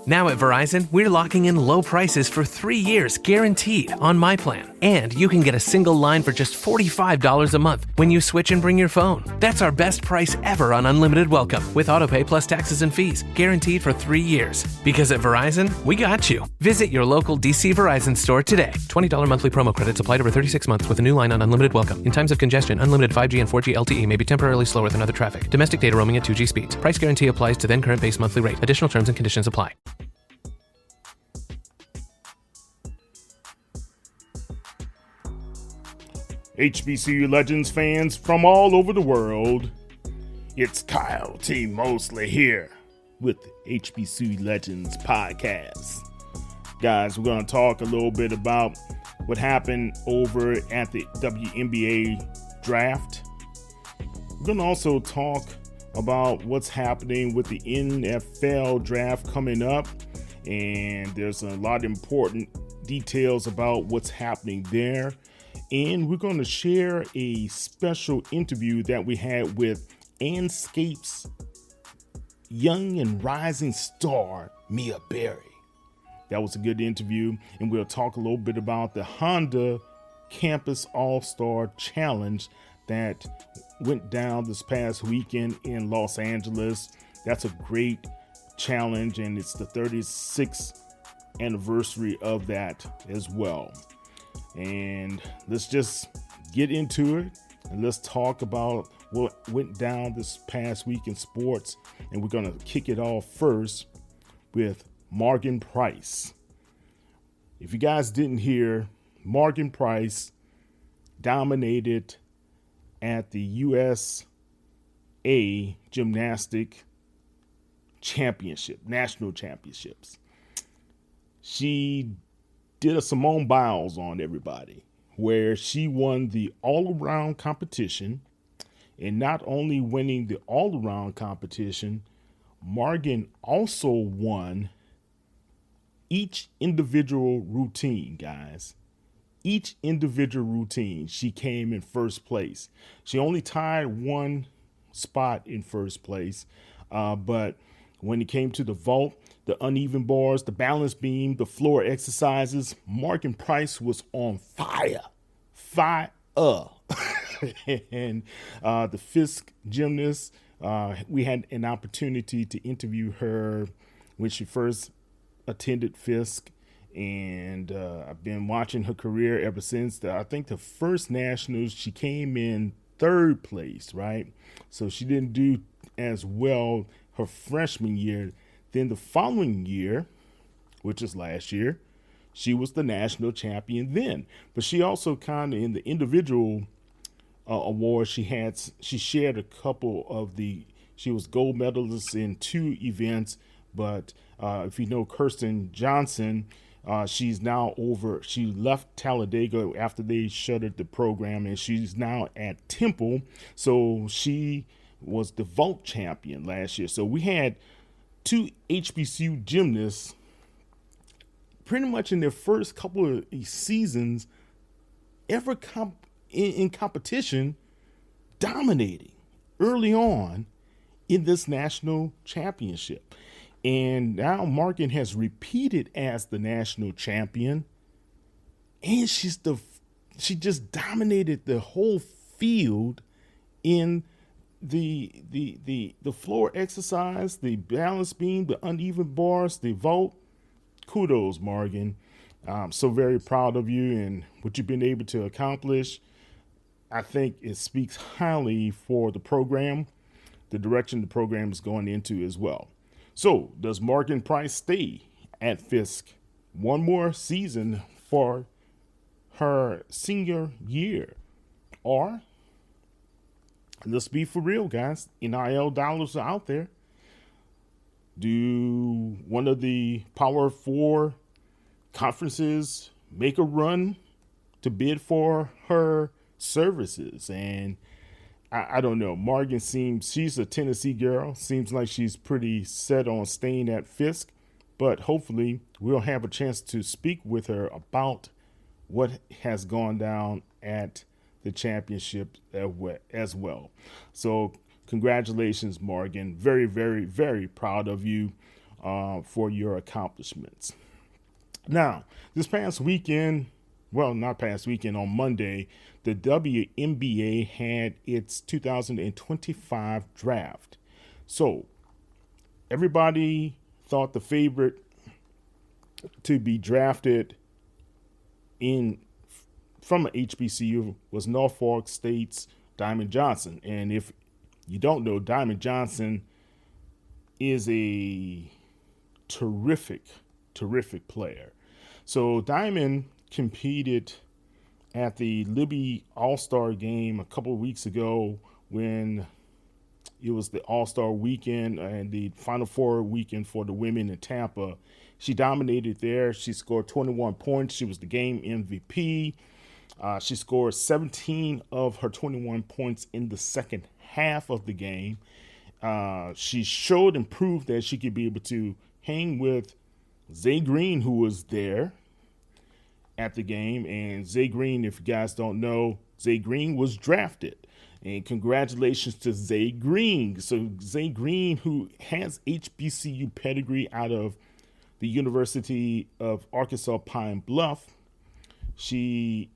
Now at Verizon, we're locking in low prices for 3 years guaranteed on my plan. And you can get a single line for just $45 a month when you switch and bring your phone. That's our best price ever on unlimited welcome with autopay plus taxes and fees, guaranteed for 3 years. Because at Verizon, we got you. Visit your local DC Verizon store today. $20 monthly promo credits applied over 36 months with a new line on unlimited welcome. In times of congestion, unlimited 5G and 4G LTE may be temporarily slower than other traffic. Domestic data roaming at 2G speeds. Price guarantee applies to then current base monthly rate. Additional terms and conditions apply. HBCU Legends fans from all over the world, it's Kyle T. Mosley here with HBCU Legends podcast. Guys, we're going to talk a little bit about what happened over at the WNBA draft. We're going to also talk about what's happening with the NFL draft coming up, and there's a lot of important details about what's happening there. And we're going to share a special interview that we had with Anscape's young and rising star, Mia Berry. That was a good interview. And we'll talk a little bit about the Honda Campus All-Star Challenge that went down this past weekend in Los Angeles. That's a great challenge, and it's the 36th anniversary of that as well. And let's just get into it, and let's talk about what went down this past week in sports. And we're going to kick it off first with Morgan Price. If you guys didn't hear, Morgan Price dominated at the USA Gymnastic Championship, National Championships. She did a Simone Biles on everybody, where she won the all-around competition. And not only winning the all-around competition, Morgan also won each individual routine, guys. Each individual routine, she came in first place. She only tied one spot in first place, but when it came to the vault, the uneven bars, the balance beam, the floor exercises, Morgan Price was on fire. And the Fisk gymnast, we had an opportunity to interview her when she first attended Fisk. And I've been watching her career ever since. I think the first nationals, she came in third place, right? So she didn't do as well her freshman year. Then the following year, which is last year, she was the national champion then. But she also kind of, in the individual awards, she shared a couple of she was gold medalist in 2 events. But if you know Kirsten Johnson, she's now she left Talladega after they shuttered the program, and she's now at Temple. So she was the vault champion last year. So we had 2 HBCU gymnasts pretty much in their first couple of seasons ever in competition, dominating early on in this national championship. And now Morgan has repeated as the national champion, and she just dominated the whole field in the floor exercise, the balance beam, the uneven bars, the vault. Kudos, Morgan. I'm so very proud of you and what you've been able to accomplish. I think it speaks highly for the program, the direction the program is going into as well. So does Morgan Price stay at Fisk one more season for her senior year? Or, let's be for real, guys, NIL dollars are out there. Do one of the Power 4 conferences make a run to bid for her services? And I don't know. Morgan she's a Tennessee girl. Seems like she's pretty set on staying at Fisk. But hopefully we'll have a chance to speak with her about what has gone down at the championship as well. So congratulations, Morgan. Very, very, very proud of you. for your accomplishments. Now, this past weekend, well, not past weekend, on Monday, the WNBA had its 2025 draft. So everybody thought the favorite to be drafted from an HBCU was Norfolk State's Diamond Johnson. And if you don't know, Diamond Johnson is a terrific player. So Diamond competed at the Libby All-Star game a couple of weeks ago when it was the All-Star weekend and the Final Four weekend for the women in Tampa. She dominated there. She scored 21 points. She was the game MVP. She scored 17 of her 21 points in the second half of the game. She showed and proved that she could be able to hang with Zay Green, who was there at the game. And Zay Green, if you guys don't know, Zay Green was drafted. And congratulations to Zay Green. So Zay Green, who has HBCU pedigree out of the University of Arkansas-Pine Bluff, she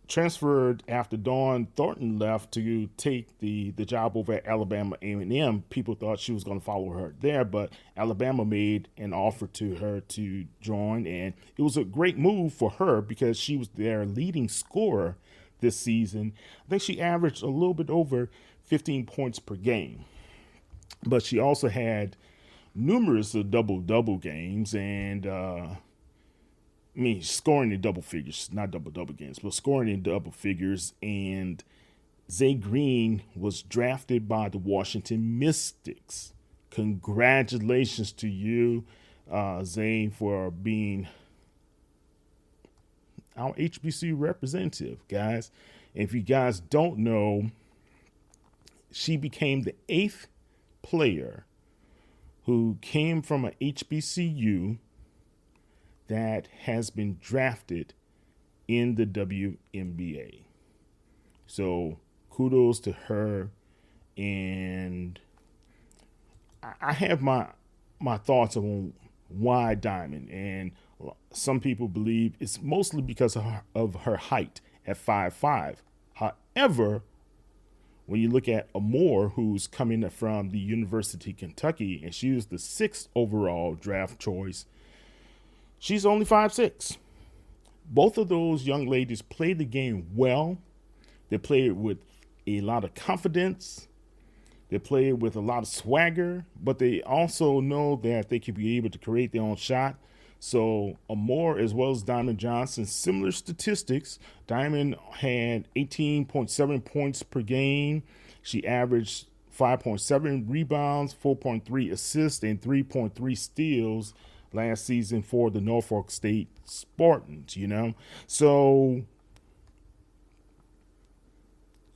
transferred after Dawn Thornton left to take the job over at Alabama A&M. People thought she was going to follow her there, but Alabama made an offer to her to join, and it was a great move for her because she was their leading scorer this season. I think she averaged a little bit over 15 points per game, but she also had numerous double-double games and scoring in double figures, not double-double games, but scoring in double figures. And Zay Green was drafted by the Washington Mystics. Congratulations to you, Zay, for being our HBCU representative, guys. And if you guys don't know, she became the 8th player who came from an HBCU that has been drafted in the WNBA. So kudos to her. And I have my thoughts on why Diamond. And some people believe it's mostly because of her height at 5'5". However, when you look at Amore, who's coming from the University of Kentucky, and she was the 6th overall draft choice, she's only 5'6". Both of those young ladies play the game well. They play it with a lot of confidence. They play it with a lot of swagger, but they also know that they can be able to create their own shot. So Amore, as well as Diamond Johnson, similar statistics. Diamond had 18.7 points per game. She averaged 5.7 rebounds, 4.3 assists, and 3.3 steals last season for the Norfolk State Spartans, So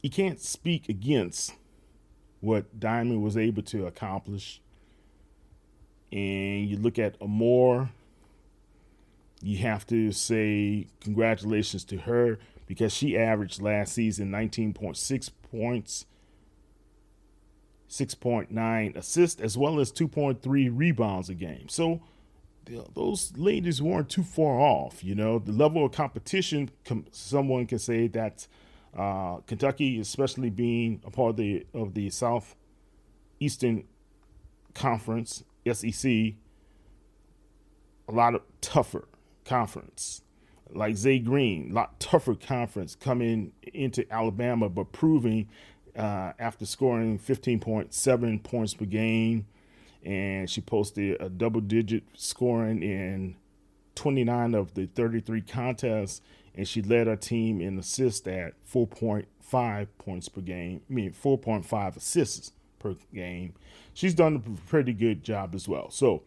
you can't speak against what Diamond was able to accomplish. And you look at Amore, you have to say congratulations to her because she averaged last season 19.6 points, 6.9 assists, as well as 2.3 rebounds a game. So those ladies weren't too far off. The level of competition, someone can say that Kentucky, especially being a part of the Southeastern Conference, SEC, a lot of tougher conference. Like Zay Green, a lot tougher conference coming into Alabama, but proving after scoring 15.7 points per game, and she posted a double-digit scoring in 29 of the 33 contests, and she led her team in assists at 4.5 points per game. 4.5 assists per game. She's done a pretty good job as well. So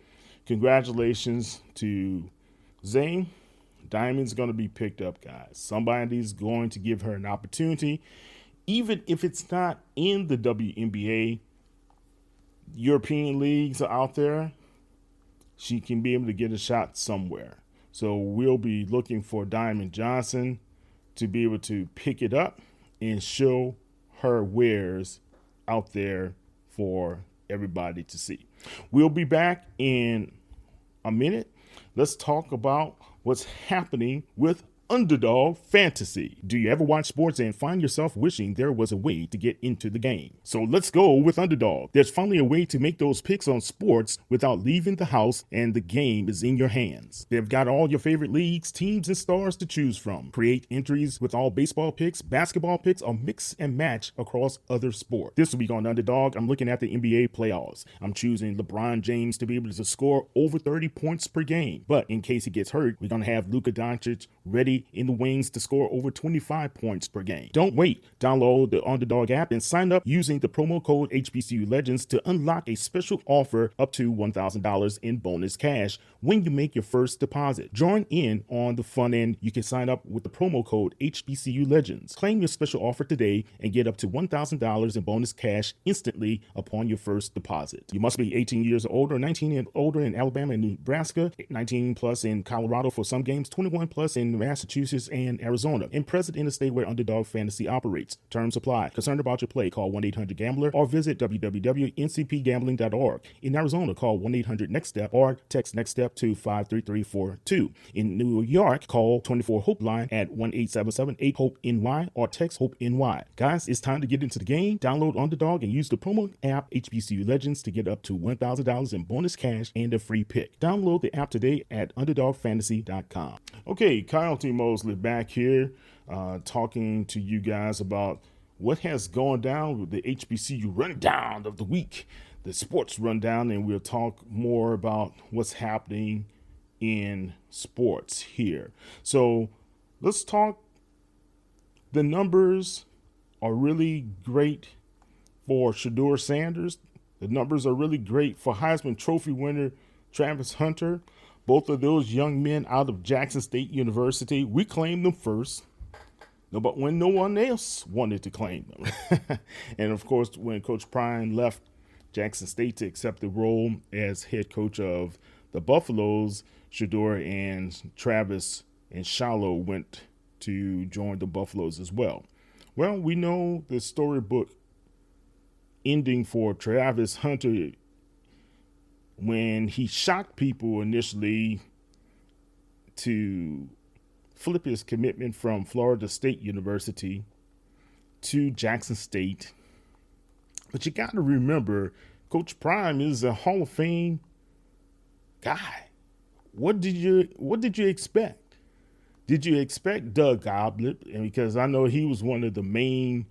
congratulations to Zane. Diamond's going to be picked up, guys. Somebody's going to give her an opportunity, even if it's not in the WNBA. European leagues are out there. She can be able to get a shot somewhere. So we'll be looking for Diamond Johnson to be able to pick it up and show her wares out there for everybody to see. We'll be back in a minute, let's talk about what's happening with Underdog Fantasy. Do you ever watch sports and find yourself wishing there was a way to get into the game? So let's go with Underdog. There's finally a way to make those picks on sports without leaving the house, and the game is in your hands. They've got all your favorite leagues, teams, and stars to choose from. Create entries with all baseball picks, basketball picks, or mix and match across other sports. This week on Underdog, I'm looking at the NBA playoffs. I'm choosing LeBron James to be able to score over 30 points per game. But in case he gets hurt, we're going to have Luka Doncic ready in the wings to score over 25 points per game. Don't wait. Download the Underdog app and sign up using the promo code HBCU Legends to unlock a special offer up to $1,000 in bonus cash when you make your first deposit. Join in on the fun, and you can sign up with the promo code HBCU Legends. Claim your special offer today and get up to $1,000 in bonus cash instantly upon your first deposit. You must be 18 years or older, 19 and older in Alabama and Nebraska, 19 plus in Colorado for some games, 21 plus in Massachusetts and Arizona, and present in the state where Underdog Fantasy operates. Terms apply. Concerned about your play? Call 1-800-GAMBLER or visit www.ncpgambling.org. In Arizona, call 1-800-NEXT-STEP or text NEXT STEP to 53342. In New York, call 24-HOPE-LINE at 1-877-8-HOPE-NY or text HOPE-NY. Guys, it's time to get into the game. Download Underdog and use the promo app HBCU Legends to get up to $1,000 in bonus cash and a free pick. Download the app today at UnderdogFantasy.com. Okay, Kyle T. Mosley back here talking to you guys about what has gone down with the HBCU rundown of the week, the sports rundown, and we'll talk more about what's happening in sports here. So let's talk. The numbers are really great for Chidor Sanders. The numbers are really great for Heisman Trophy winner Travis Hunter. Both of those young men out of Jackson State University, we claimed them first, but when no one else wanted to claim them. And of course, when Coach Prime left Jackson State to accept the role as head coach of the Buffaloes, Chidor and Travis and Shiloh went to join the Buffaloes as well. Well, we know the storybook ending for Travis Hunter when he shocked people initially to flip his commitment from Florida State University to Jackson State. But you got to remember, Coach Prime is a Hall of Fame guy. What did you expect? Did you expect Doug Gottlieb? Because I know he was one of the main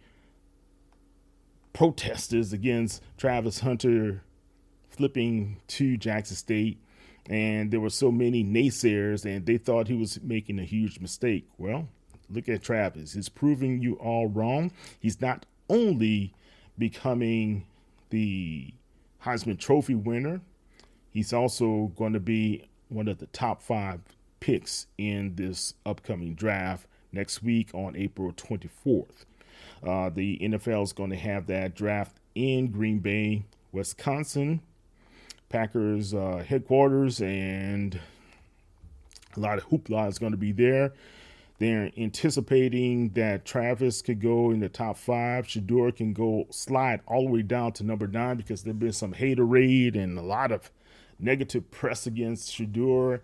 protesters against Travis Hunter flipping to Jackson State, and there were so many naysayers, and they thought he was making a huge mistake. Well, look at Travis. He's proving you all wrong. He's not only becoming the Heisman Trophy winner, he's also going to be one of the top 5 picks in this upcoming draft next week on April 24th. The NFL is going to have that draft in Green Bay, Wisconsin, Packers headquarters, and a lot of hoopla is going to be there. They're anticipating that Travis could go in the top 5. Chidor can go slide all the way down to number 9 because there's been some haterade and a lot of negative press against Chidor.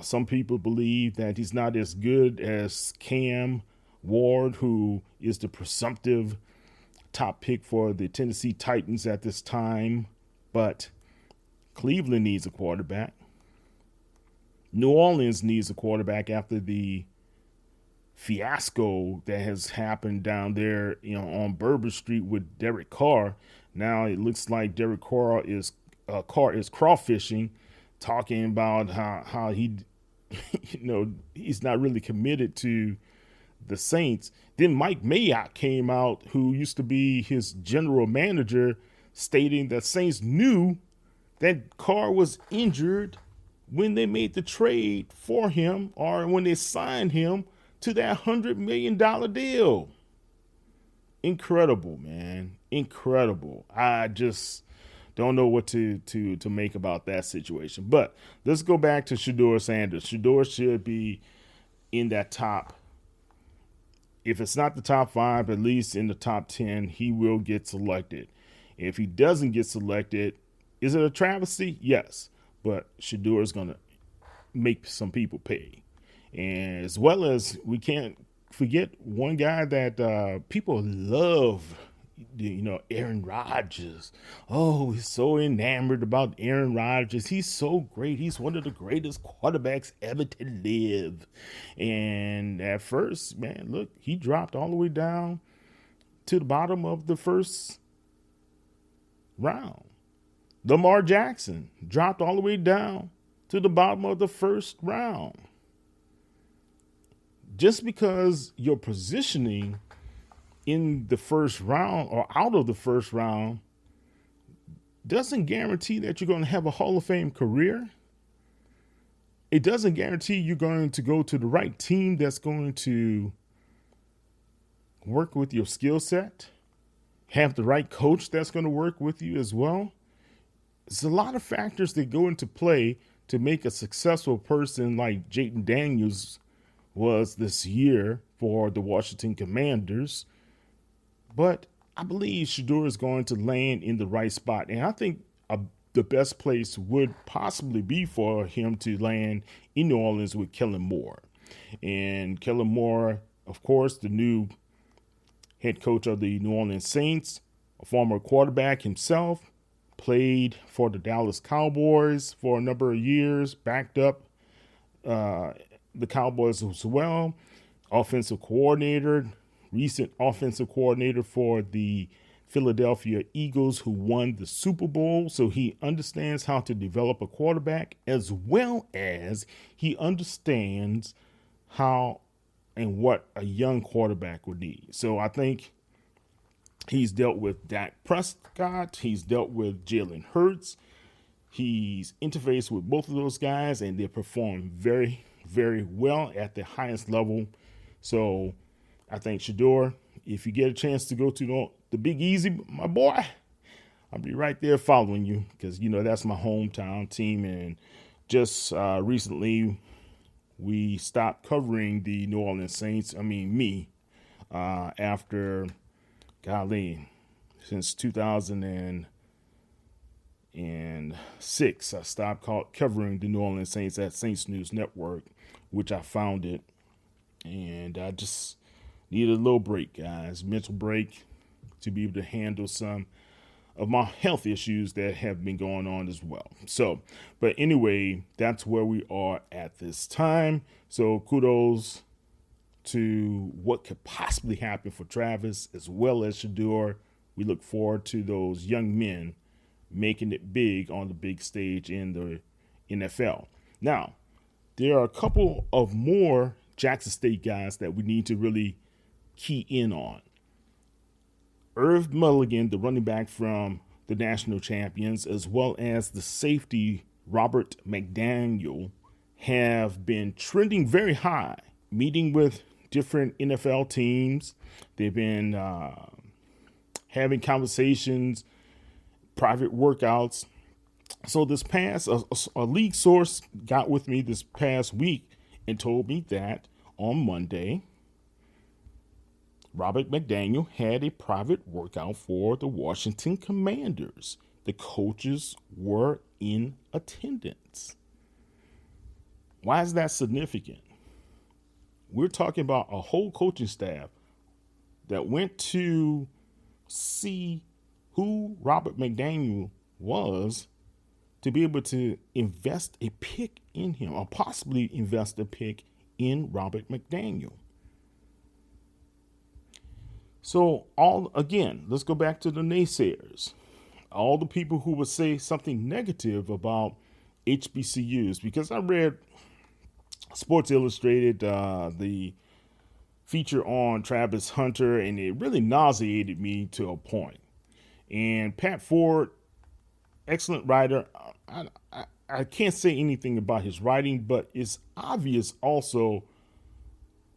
Some people believe that he's not as good as Cam Ward, who is the presumptive top pick for the Tennessee Titans at this time. But Cleveland needs a quarterback. New Orleans needs a quarterback after the fiasco that has happened down there, on Bourbon Street with Derek Carr. Now it looks like Derek Carr is crawfishing, talking about how he, he's not really committed to the Saints. Then Mike Mayock came out, who used to be his general manager, stating that Saints knew that Carr was injured when they made the trade for him, or when they signed him to that $100 million deal. Incredible, man. Incredible. I just don't know what to make about that situation. But let's go back to Chidor Sanders. Chidor should be in that top. If it's not the top 5, at least in the top 10, he will get selected. If he doesn't get selected, is it a travesty? Yes. but Chidor is going to make some people pay. And as well as we can't forget one guy that people love, Aaron Rodgers. Oh, he's so enamored about Aaron Rodgers. He's so great. He's one of the greatest quarterbacks ever to live. And at first, man, look, he dropped all the way down to the bottom of the first round. Lamar Jackson dropped all the way down to the bottom of the first round. Just because your positioning in the first round or out of the first round doesn't guarantee that you're going to have a Hall of Fame career. It doesn't guarantee you're going to go to the right team that's going to work with your skill set, have the right coach that's going to work with you as well. There's a lot of factors that go into play to make a successful person like Jaden Daniels was this year for the Washington Commanders. But I believe Chidor is going to land in the right spot. And I think the best place would possibly be for him to land in New Orleans with Kellen Moore. And Kellen Moore, of course, the new head coach of the New Orleans Saints, a former quarterback himself, played for the Dallas Cowboys for a number of years, backed up the Cowboys as well, offensive coordinator, recent offensive coordinator for the Philadelphia Eagles, who won the Super Bowl. So he understands how to develop a quarterback, as well as he understands how and what a young quarterback would need. So I think he's dealt with Dak Prescott. He's dealt with Jalen Hurts. He's interfaced with both of those guys, and they perform very, very well at the highest level. So I think Chidor, if you get a chance to go to the Big Easy, my boy, I'll be right there following you because, that's my hometown team. And just recently, we stopped covering the New Orleans Saints. After, since 2006, I stopped covering the New Orleans Saints at Saints News Network, which I founded. And I just needed a little break, guys, mental break, to be able to handle some of my health issues that have been going on as well. So, but anyway, that's where we are at this time. So kudos to what could possibly happen for Travis as well as Chidor. We look forward to those young men making it big on the big stage in the NFL. Now, there are a couple of more Jackson State guys that we need to really key in on. Irv Mulligan, the running back from the national champions, as well as the safety Robert McDaniel, have been trending very high, meeting with different NFL teams. They've been having conversations, private workouts. So this past, a league source got with me this past week and told me that on Monday, Robert McDaniel had a private workout for the Washington Commanders. The coaches were in attendance. Why is that significant? We're talking about a whole coaching staff that went to see who Robert McDaniel was to be able to invest a pick in him, or possibly invest a pick in Robert McDaniel. So let's go back to the naysayers. All the people who would say something negative about HBCUs, because I read Sports Illustrated, the feature on Travis Hunter, and it really nauseated me to a point. And Pat Ford, excellent writer. I can't say anything about his writing, but it's obvious also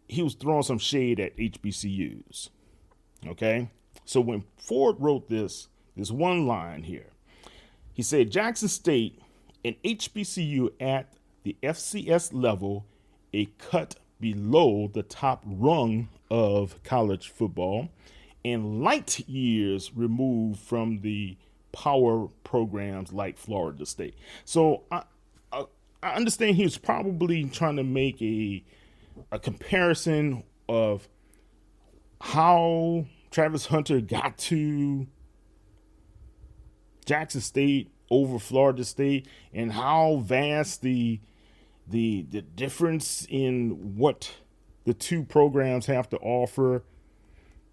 he was throwing some shade at HBCUs. Okay, so when Ford wrote this one line here, he said, Jackson State, an HBCU at the FCS level, a cut below the top rung of college football, and light years removed from the power programs like Florida State. So I understand he was probably trying to make a comparison of how Travis Hunter got to Jackson State over Florida State, and how vast the difference in what the two programs have to offer.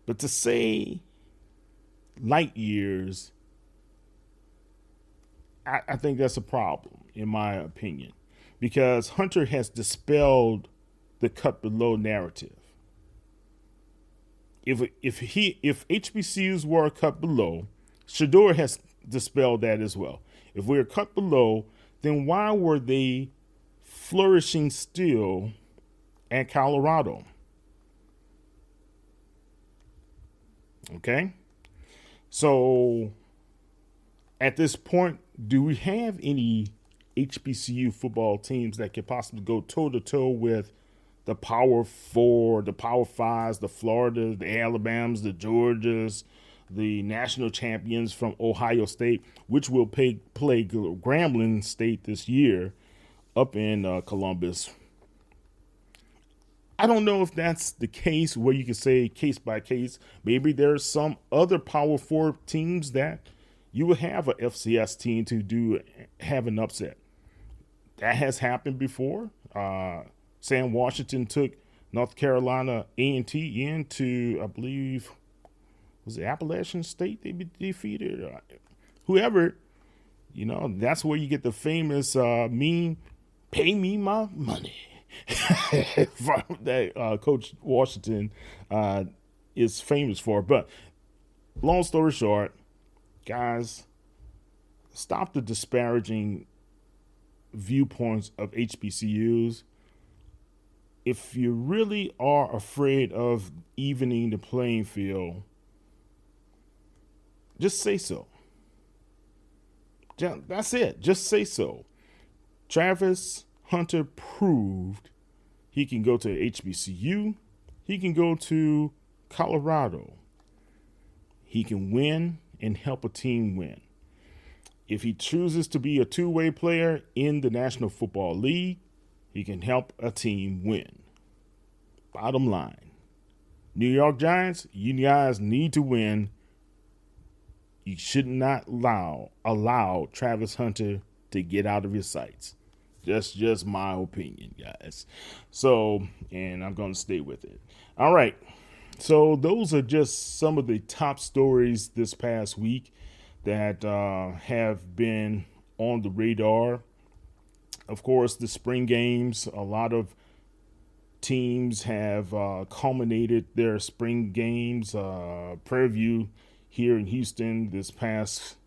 But to say light years, I think that's a problem, in my opinion, because Hunter has dispelled the cut below narrative. If HBCUs were a cut below, Chidor has dispelled that as well. If we're cut below, then why were they flourishing still at Colorado? Okay. So at this point, do we have any HBCU football teams that could possibly go toe to toe with the Power Four, the Power Fives, the Florida, the Alabamas, the Georgias, the national champions from Ohio State, which will play Grambling State this year up in Columbus? I don't know if that's the case where you can say case by case. Maybe there's some other Power Four teams that you would have a FCS team to have an upset. That has happened before. Sam Washington took North Carolina A&T into, I believe, was it Appalachian State they defeated? Whoever, that's where you get the famous meme, "Pay me my money." That Coach Washington is famous for. But long story short, guys, stop the disparaging viewpoints of HBCUs. If you really are afraid of evening the playing field, just say so. That's it. Just say so. Travis Hunter proved he can go to HBCU. He can go to Colorado. He can win and help a team win. If he chooses to be a two-way player in the National Football League, he can help a team win. Bottom line, New York Giants, you guys need to win. You should not allow Travis Hunter to get out of your sights. That's just my opinion, guys. So, and I'm going to stay with it. All right. So those are just some of the top stories this past week that have been on the radar. Of course, the spring games, a lot of teams have culminated their spring games. Prairie View here in Houston this past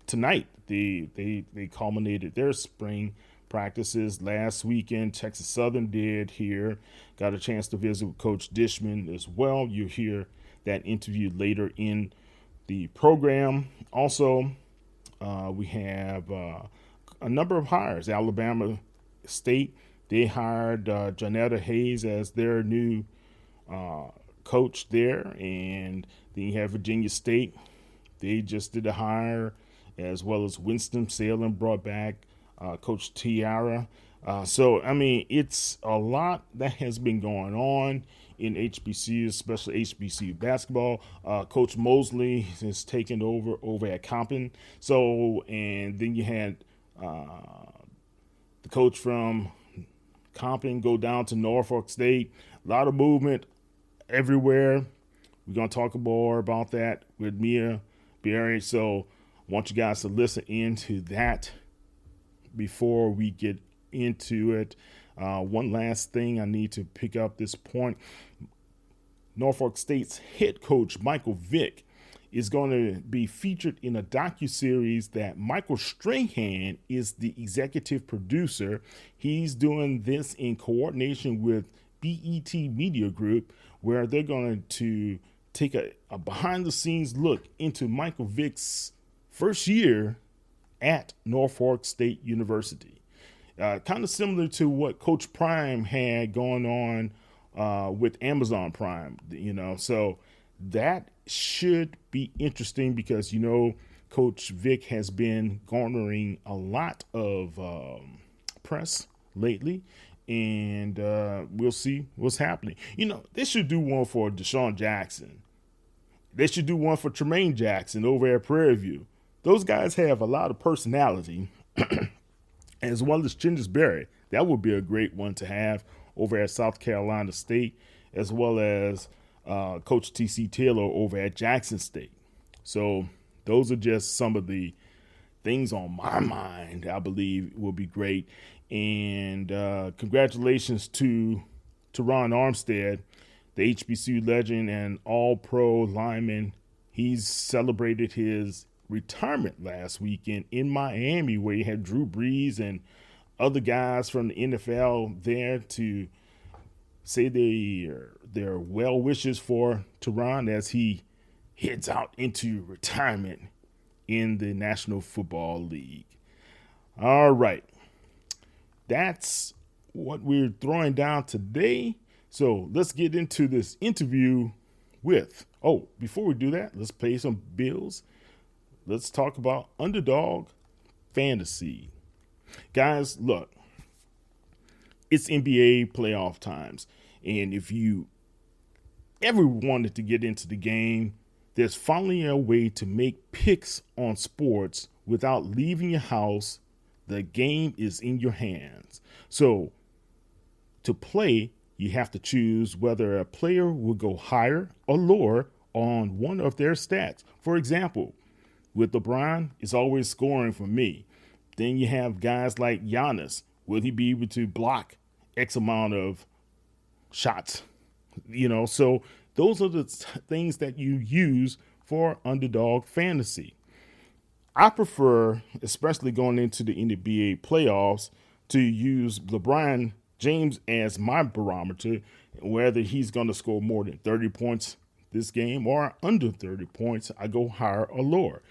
tonight, they culminated their spring practices last weekend. Texas Southern did here. Got a chance to visit with Coach Dishman as well. You'll hear that interview later in the program. Also, we have a number of hires. Alabama State, they hired Jonetta Hayes as their new coach there. And then you have Virginia State. They just did a hire, as well as Winston-Salem brought back Coach Tiara. So, I mean, it's a lot that has been going on in HBCU, especially HBCU basketball. Coach Mosley is taking over at Compton. So, and then you had the coach from Compton go down to Norfolk State. A lot of movement everywhere. We're going to talk more about that with Mia Berry. So I want you guys to listen into that before we get into it. One last thing I need to pick up this point. Norfolk State's head coach, Michael Vick, is going to be featured in a docuseries that Michael Strahan is the executive producer. He's doing this in coordination with BET Media Group, where they're going to take a behind-the-scenes look into Michael Vick's first year at Norfolk State University. Kind of similar to what Coach Prime had going on with Amazon Prime, so that should be interesting because, Coach Vick has been garnering a lot of press lately, and we'll see what's happening. They should do one for Deshaun Jackson. They should do one for Tremaine Jackson over at Prairie View. Those guys have a lot of personality, as well as Chinnis Berry. That would be a great one to have over at South Carolina State, as well as Coach T.C. Taylor over at Jackson State. So those are just some of the things on my mind I believe will be great. And congratulations to Ron Armstead, the HBCU legend and all-pro lineman. He's celebrated his retirement last weekend in Miami, where he had Drew Brees and other guys from the NFL there to say their well wishes for Ron as he heads out into retirement in the National Football League. All right. That's what we're throwing down today. So let's get into this interview before we do that, let's pay some bills. Let's talk about Underdog Fantasy. Guys, look, it's NBA playoff times. And if you ever wanted to get into the game, there's finally a way to make picks on sports without leaving your house. The game is in your hands. So to play, you have to choose whether a player will go higher or lower on one of their stats. For example, with LeBron, it's always scoring for me. Then you have guys like Giannis. Will he be able to block X amount of shots? So those are the things that you use for Underdog Fantasy. I prefer, especially going into the NBA playoffs, to use LeBron James as my barometer, whether he's going to score more than 30 points this game or under 30 points, I go higher or lower.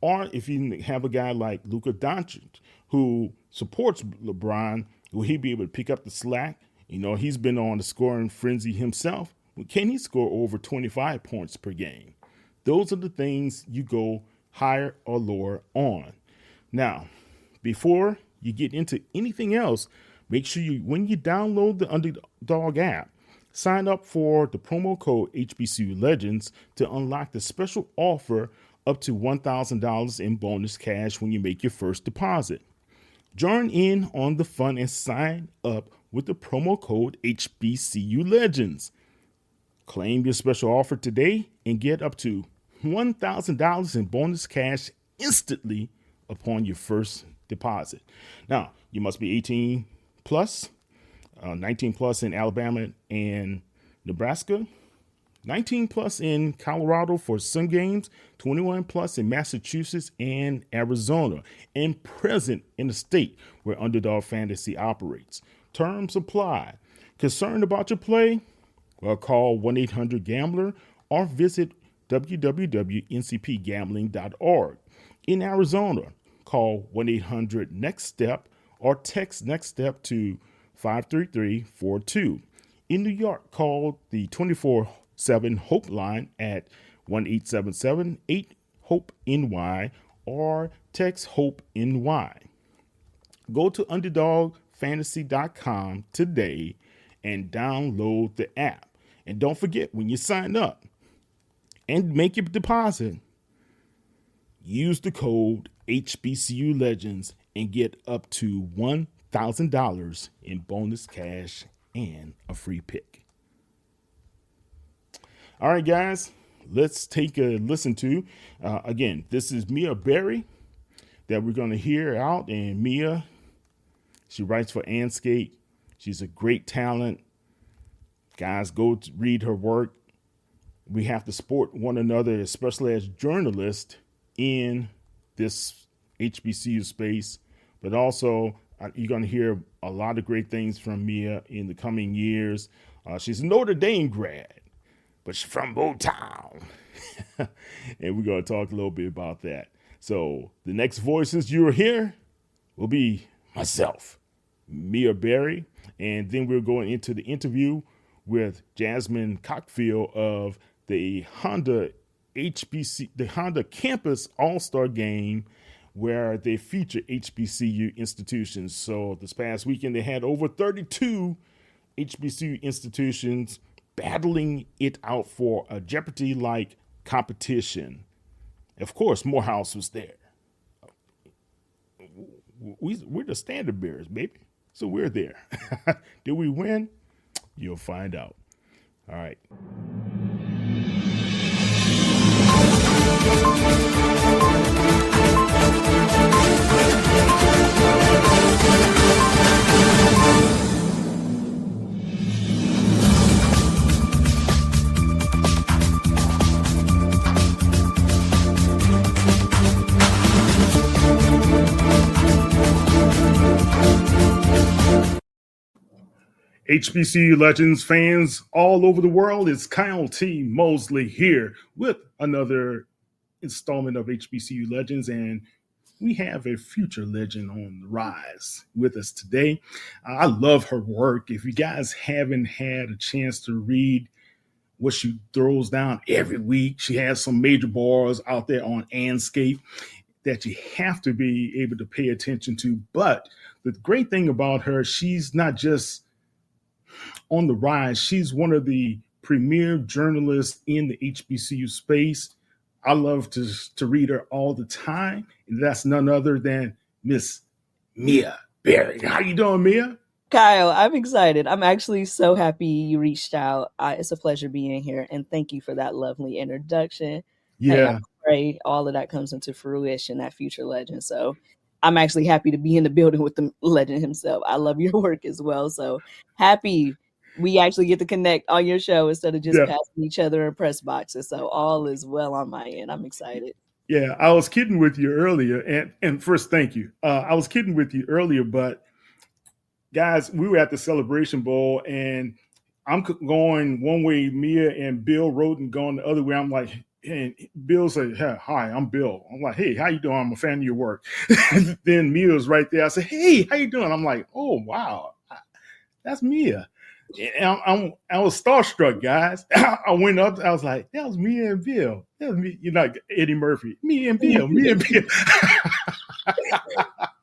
Or if you have a guy like Luka Doncic who supports LeBron, will he be able to pick up the slack? He's been on the scoring frenzy himself. Can he score over 25 points per game? Those are the things you go higher or lower on. Now, before you get into anything else, make sure when you download the Underdog app, sign up for the promo code HBCU Legends to unlock the special offer up to $1,000 in bonus cash when you make your first deposit. Join in on the fun and sign up with the promo code HBCU Legends. Claim your special offer today and get up to $1,000 in bonus cash instantly upon your first deposit. Now, you must be 18 plus, 19 plus in Alabama and Nebraska, 19 plus in Colorado for some games, 21 plus in Massachusetts and Arizona, and present in the state where Underdog Fantasy operates. Terms apply. Concerned about your play? Well, call 1-800-GAMBLER or visit www.ncpgambling.org. In Arizona, call 1-800-NEXT-STEP or text NEXT STEP to 53342. In New York, call the 24/7 Hope line at 1-877-8-HOPE-NY or text HOPE-NY. Go to UnderdogFantasy.com today and download the app. And don't forget, when you sign up and make your deposit, use the code HBCU Legends and get up to $1,000 in bonus cash and a free pick. All right, guys, let's take a listen to. Again, this is Mia Berry that we're going to hear out. And Mia, she writes for Anscape. She's a great talent. Guys, go to read her work. We have to support one another, especially as journalists in this HBCU space. But also, you're going to hear a lot of great things from Mia in the coming years. She's a Notre Dame grad, but she's from Motown. And we're going to talk a little bit about that. So the next voices you'll hear will be myself, Mia Berry, and then we're going into the interview with Jasmine Cockfield of the Honda Campus All-Star Game, where they feature HBCU institutions. So this past weekend, they had over 32 HBCU institutions battling it out for a Jeopardy-like competition. Of course, Morehouse was there. We're the standard bearers, baby. So we're there. Did we win? You'll find out. All right. HBCU Legends fans all over the world, it's Kyle T. Mosley here with another installment of HBCU Legends, and we have a future legend on the rise with us today. I love her work. If you guys haven't had a chance to read what she throws down every week, she has some major bars out there on Anscape that you have to be able to pay attention to. But the great thing about her, she's not just on the rise. She's one of the premier journalists in the HBCU space. I love to read her all the time. And that's none other than Miss Mia Berry. How you doing, Mia? Kyle, I'm excited. I'm actually so happy you reached out. It's a pleasure being here. And thank you for that lovely introduction. Yeah. Hey, I pray all of that comes into fruition, that future legend. So I'm actually happy to be in the building with the legend himself. I love your work as well. So happy we actually get to connect on your show instead of just passing each other in press boxes. So all is well on my end. I'm excited. Yeah, I was kidding with you earlier. And first, thank you. I was kidding with you earlier, but guys, we were at the Celebration Bowl and I'm going one way, Mia and Bill Roden going the other way. I'm like, and Bill said, hi, I'm Bill. I'm like, hey, how you doing? I'm a fan of your work. And then Mia's right there. I said, hey, how you doing? I'm like, oh, wow, that's Mia. And I was starstruck, guys. I went up. I was like, that was Mia and Bill. That was me. You're not Eddie Murphy. Me and Bill. Me and Bill.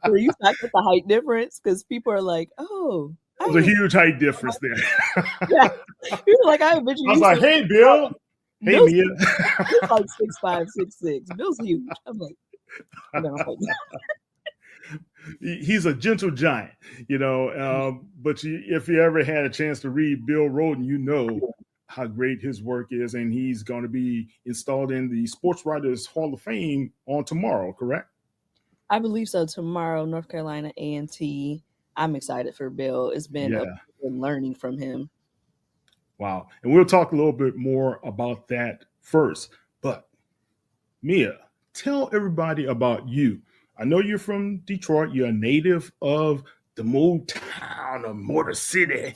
Were you shocked with the height difference? Because people are like, oh. There's a huge height difference there. Yeah. You're like, I bet you. I was like, hey, Bill. Hey, Bill's, Mia. He's like 6'5", 6'6". Bill's huge. I'm like, he's a gentle giant, but if you ever had a chance to read Bill Roden, you know how great his work is, and he's going to be installed in the Sports Writers Hall of Fame on tomorrow, correct? I believe so. Tomorrow, North Carolina A&T. I'm excited for Bill. It's been learning from him. Wow. And we'll talk a little bit more about that first. But Mia, tell everybody about you. I know you're from Detroit. You're a native of the mold town of Motor City.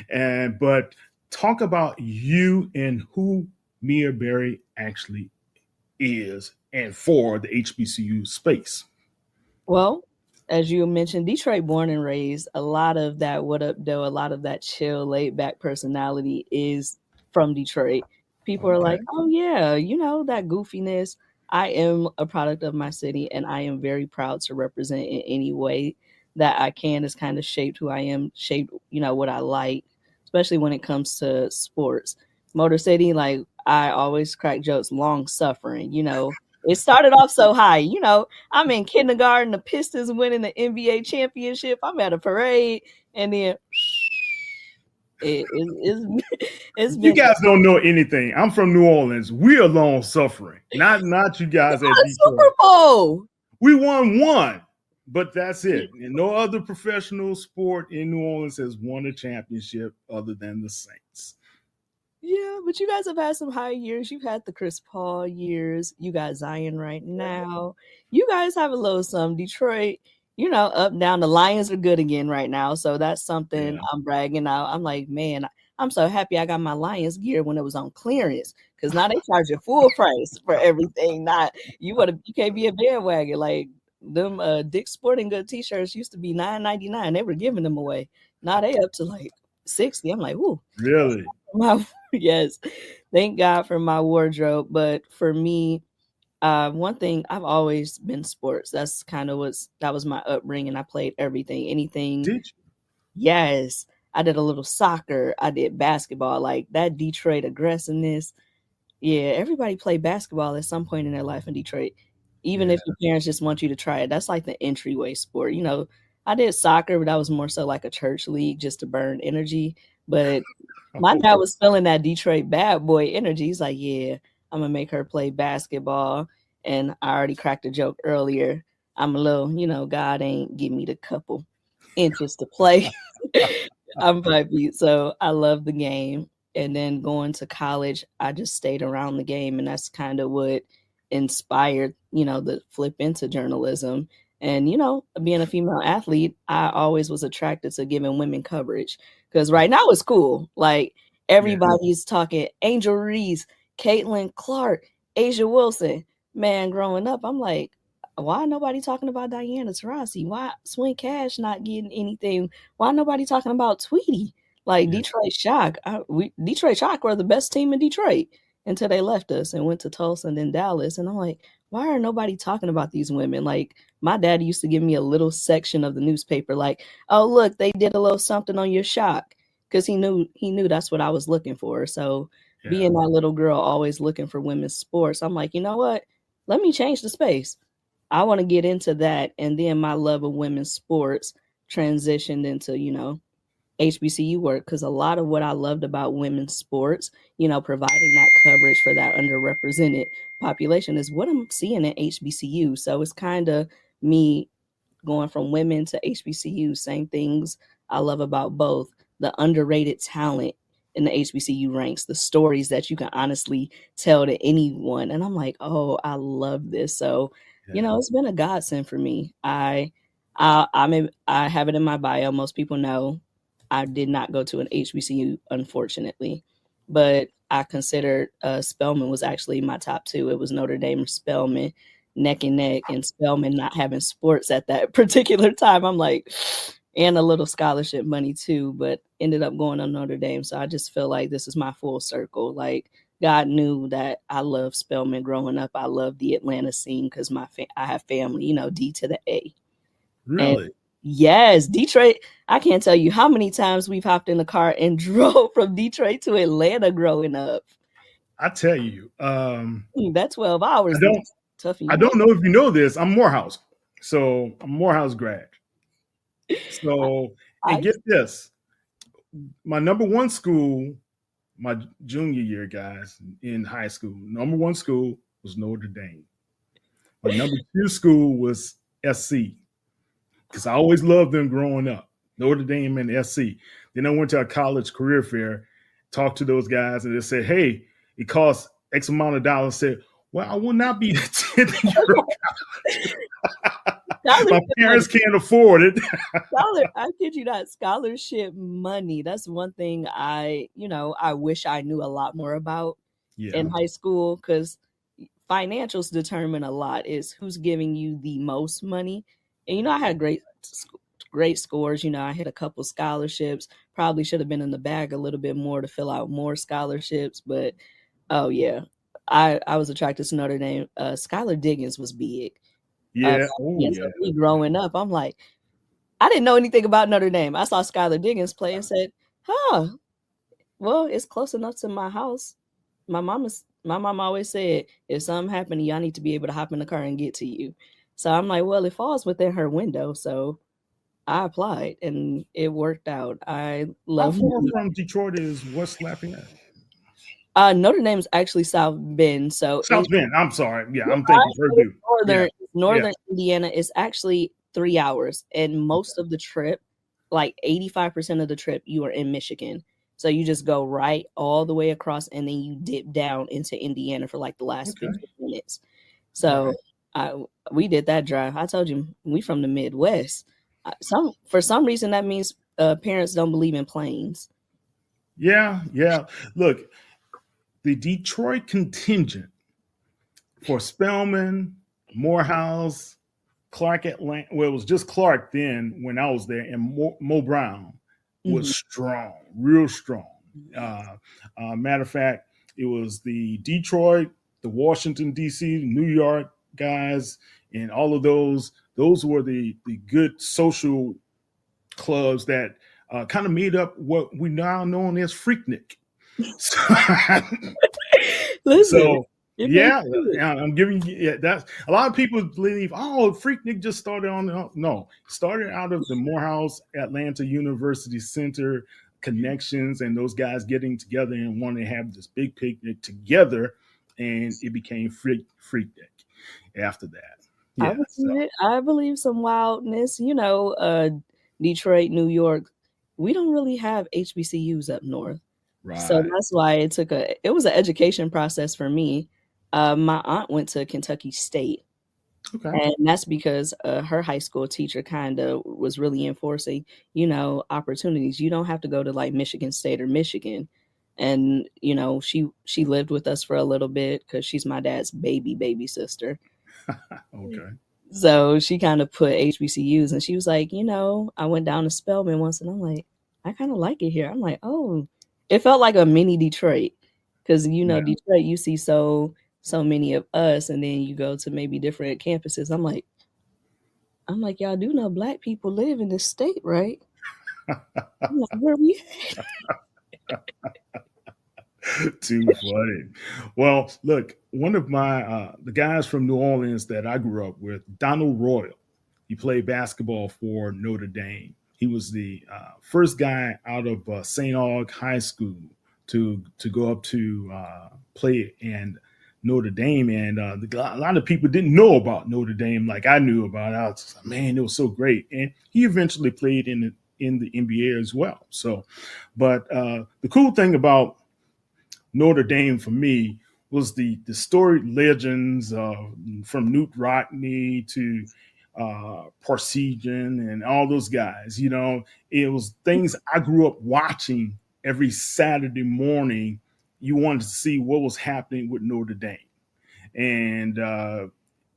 But talk about you and who Mia Berry actually is and for the HBCU space. Well, as you mentioned, Detroit born and raised. A lot of that what up, though, a lot of that chill, laid back personality is from Detroit. People are like, oh, yeah, that goofiness. I am a product of my city, and I am very proud to represent in any way that I can. It's kind of shaped who I am, shaped, what I like, especially when it comes to sports. Motor City, like I always crack jokes, long suffering, It started off so high, I'm in kindergarten, the Pistons winning the NBA championship. I'm at a parade, and then it's you guys don't know anything. I'm from New Orleans. We are long suffering, not you guys at Detroit. Super Bowl. We won one, but that's it. And no other professional sport in New Orleans has won a championship other than the Saints. Yeah, but you guys have had some high years. You've had the Chris Paul years. You got Zion right now. You guys have a little some. Detroit, up, down. The Lions are good again right now. So that's something I'm bragging out. I'm like, man, I'm so happy I got my Lions gear when it was on clearance. Because now they charge you full price for everything. You can't be a bandwagon. Like them Dick's Sporting Good t-shirts used to be $9.99. They were giving them away. Now they up to like $60. I'm like, ooh. Really? Yes. Thank God for my wardrobe. But for me, One thing, I've always been sports. That's kind of that was my upbringing. I played everything, anything. Did you? Yes, I did a little soccer. I did basketball, like that Detroit aggressiveness. Yeah, everybody played basketball at some point in their life in Detroit. Even Yeah. if your parents just want you to try it, that's like the entryway sport. I did soccer, but that was more so like a church league just to burn energy. But my dad Okay. was feeling that Detroit bad boy energy. He's like, yeah, I'm gonna make her play basketball. And I already cracked a joke earlier. I'm a little, God ain't give me the couple inches to play. I'm 5 feet, so I love the game. And then going to college, I just stayed around the game, and that's kind of what inspired, the flip into journalism. And being a female athlete, I always was attracted to giving women coverage because right now it's cool. Like Yeah. everybody's talking Angel Reese, Caitlin Clark, Asia Wilson. Man, growing up, I'm like, why nobody talking about Diana Taurasi? Why Swin Cash not getting anything? Why nobody talking about Tweety? Like Yeah. Detroit Shock. Detroit Shock were the best team in Detroit until they left us and went to Tulsa and then Dallas. And I'm like, why are nobody talking about these women? Like my dad used to give me a little section of the newspaper, like, oh look, they did a little something on your Shock, because he knew that's what I was looking for. So Yeah. being that little girl always looking for women's sports, I'm like, you know what? Let me change the space. I want to get into that. And then my love of women's sports transitioned into, HBCU work, because a lot of what I loved about women's sports, providing that coverage for that underrepresented population is what I'm seeing at HBCU. So it's kind of me going from women to HBCU, same things I love about both. The underrated talent in the HBCU ranks, the stories that you can honestly tell to anyone. And I'm like, oh, I love this. So, Yeah. it's been a godsend for me. I have it in my bio. Most people know I did not go to an HBCU, unfortunately, but I considered Spelman was actually my top two. It was Notre Dame or Spelman, neck and neck, and Spelman not having sports at that particular time. I'm like, and a little scholarship money too, but ended up going to Notre Dame. So I just feel like this is my full circle. Like God knew that I loved Spelman growing up. I love the Atlanta scene because I have family, D to the A. And Really? yes, Detroit. I can't tell you how many times we've hopped in the car and drove from Detroit to Atlanta growing up. I tell you, That 12 hours is toughing I you up. don't know if you know this. I'm Morehouse. So I'm Morehouse grad. So, and I get this, my number one school, my junior year, guys, in high school, number one school was Notre Dame. My number two school was SC, because I always loved them growing up, Notre Dame and SC. Then I went to a college career fair, talked to those guys, and they said, hey, it costs X amount of dollars. I said, well, I will not be attending your my parents can't afford it. I kid you not, scholarship money. That's one thing I wish I knew a lot more about in high school, because financials determine a lot. Is who's giving you the most money. And I had great scores. I had a couple scholarships. Probably should have been in the bag a little bit more to fill out more scholarships. But oh yeah, I was attracted to Notre Dame. Skylar Diggins was big. Yeah. So me growing up, I'm like, I didn't know anything about Notre Dame. I saw Skylar Diggins play and said, huh, well, it's close enough to my house. My mom always said, if something happened to you, I need to be able to hop in the car and get to you. So I'm like, well, it falls within her window. So I applied and it worked out. I love How far from Detroit is West Lafayette? Notre Dame's actually South Bend. So South Bend. I'm sorry. Yeah, I'm thinking Purdue. Northern Indiana is actually 3 hours. And most of the trip, like 85% of the trip, you are in Michigan. So you just go right all the way across and then you dip down into Indiana for like the last 15 minutes. So we did that drive. I told you, we from the Midwest. For some reason, that means parents don't believe in planes. Yeah. Look, the Detroit contingent for Spelman, Morehouse, Clark Atlanta, well, it was just Clark then when I was there, and Mo Brown was strong, real strong. Matter of fact, it was the Detroit, the Washington, D.C., New York guys, and all of those were the good social clubs that kind of made up what we now known as Freaknik. Listen, So it makes yeah, sense. I'm giving you that's a lot of people believe, oh, Freaknik just started on the no, started out of the Morehouse Atlanta University Center connections and those guys getting together and wanting to have this big picnic together, and it became Freaknik after that. I Yeah, so believe it. I believe some wildness. Detroit, New York, we don't really have HBCUs up north. So right. that's why it was an education process for me. My aunt went to Kentucky State, Okay. and that's because her high school teacher kind of was really enforcing, opportunities. You don't have to go to like Michigan State or Michigan. And she lived with us for a little bit because she's my dad's baby sister. Okay. So she kind of put HBCUs, and she was like, I went down to Spelman once, and I'm like, I kind of like it here. I'm like, oh, it felt like a mini Detroit because Yeah. Detroit, you see so many of us, and then you go to maybe different campuses. I'm like, y'all do know black people live in this state, right? I'm like, where we Too funny. Well, look, one of my the guys from New Orleans that I grew up with, Donald Royal. He played basketball for Notre Dame. He was the first guy out of St. Aug High School to go up to play in Notre Dame, and a lot of people didn't know about Notre Dame like I knew about it. I was like, man, it was so great, and he eventually played in the NBA as well. So, but the cool thing about Notre Dame for me was the storied legends from Newt Rockne to Parsegian and all those guys. It was things I grew up watching every Saturday morning. You wanted to see what was happening with Notre Dame. And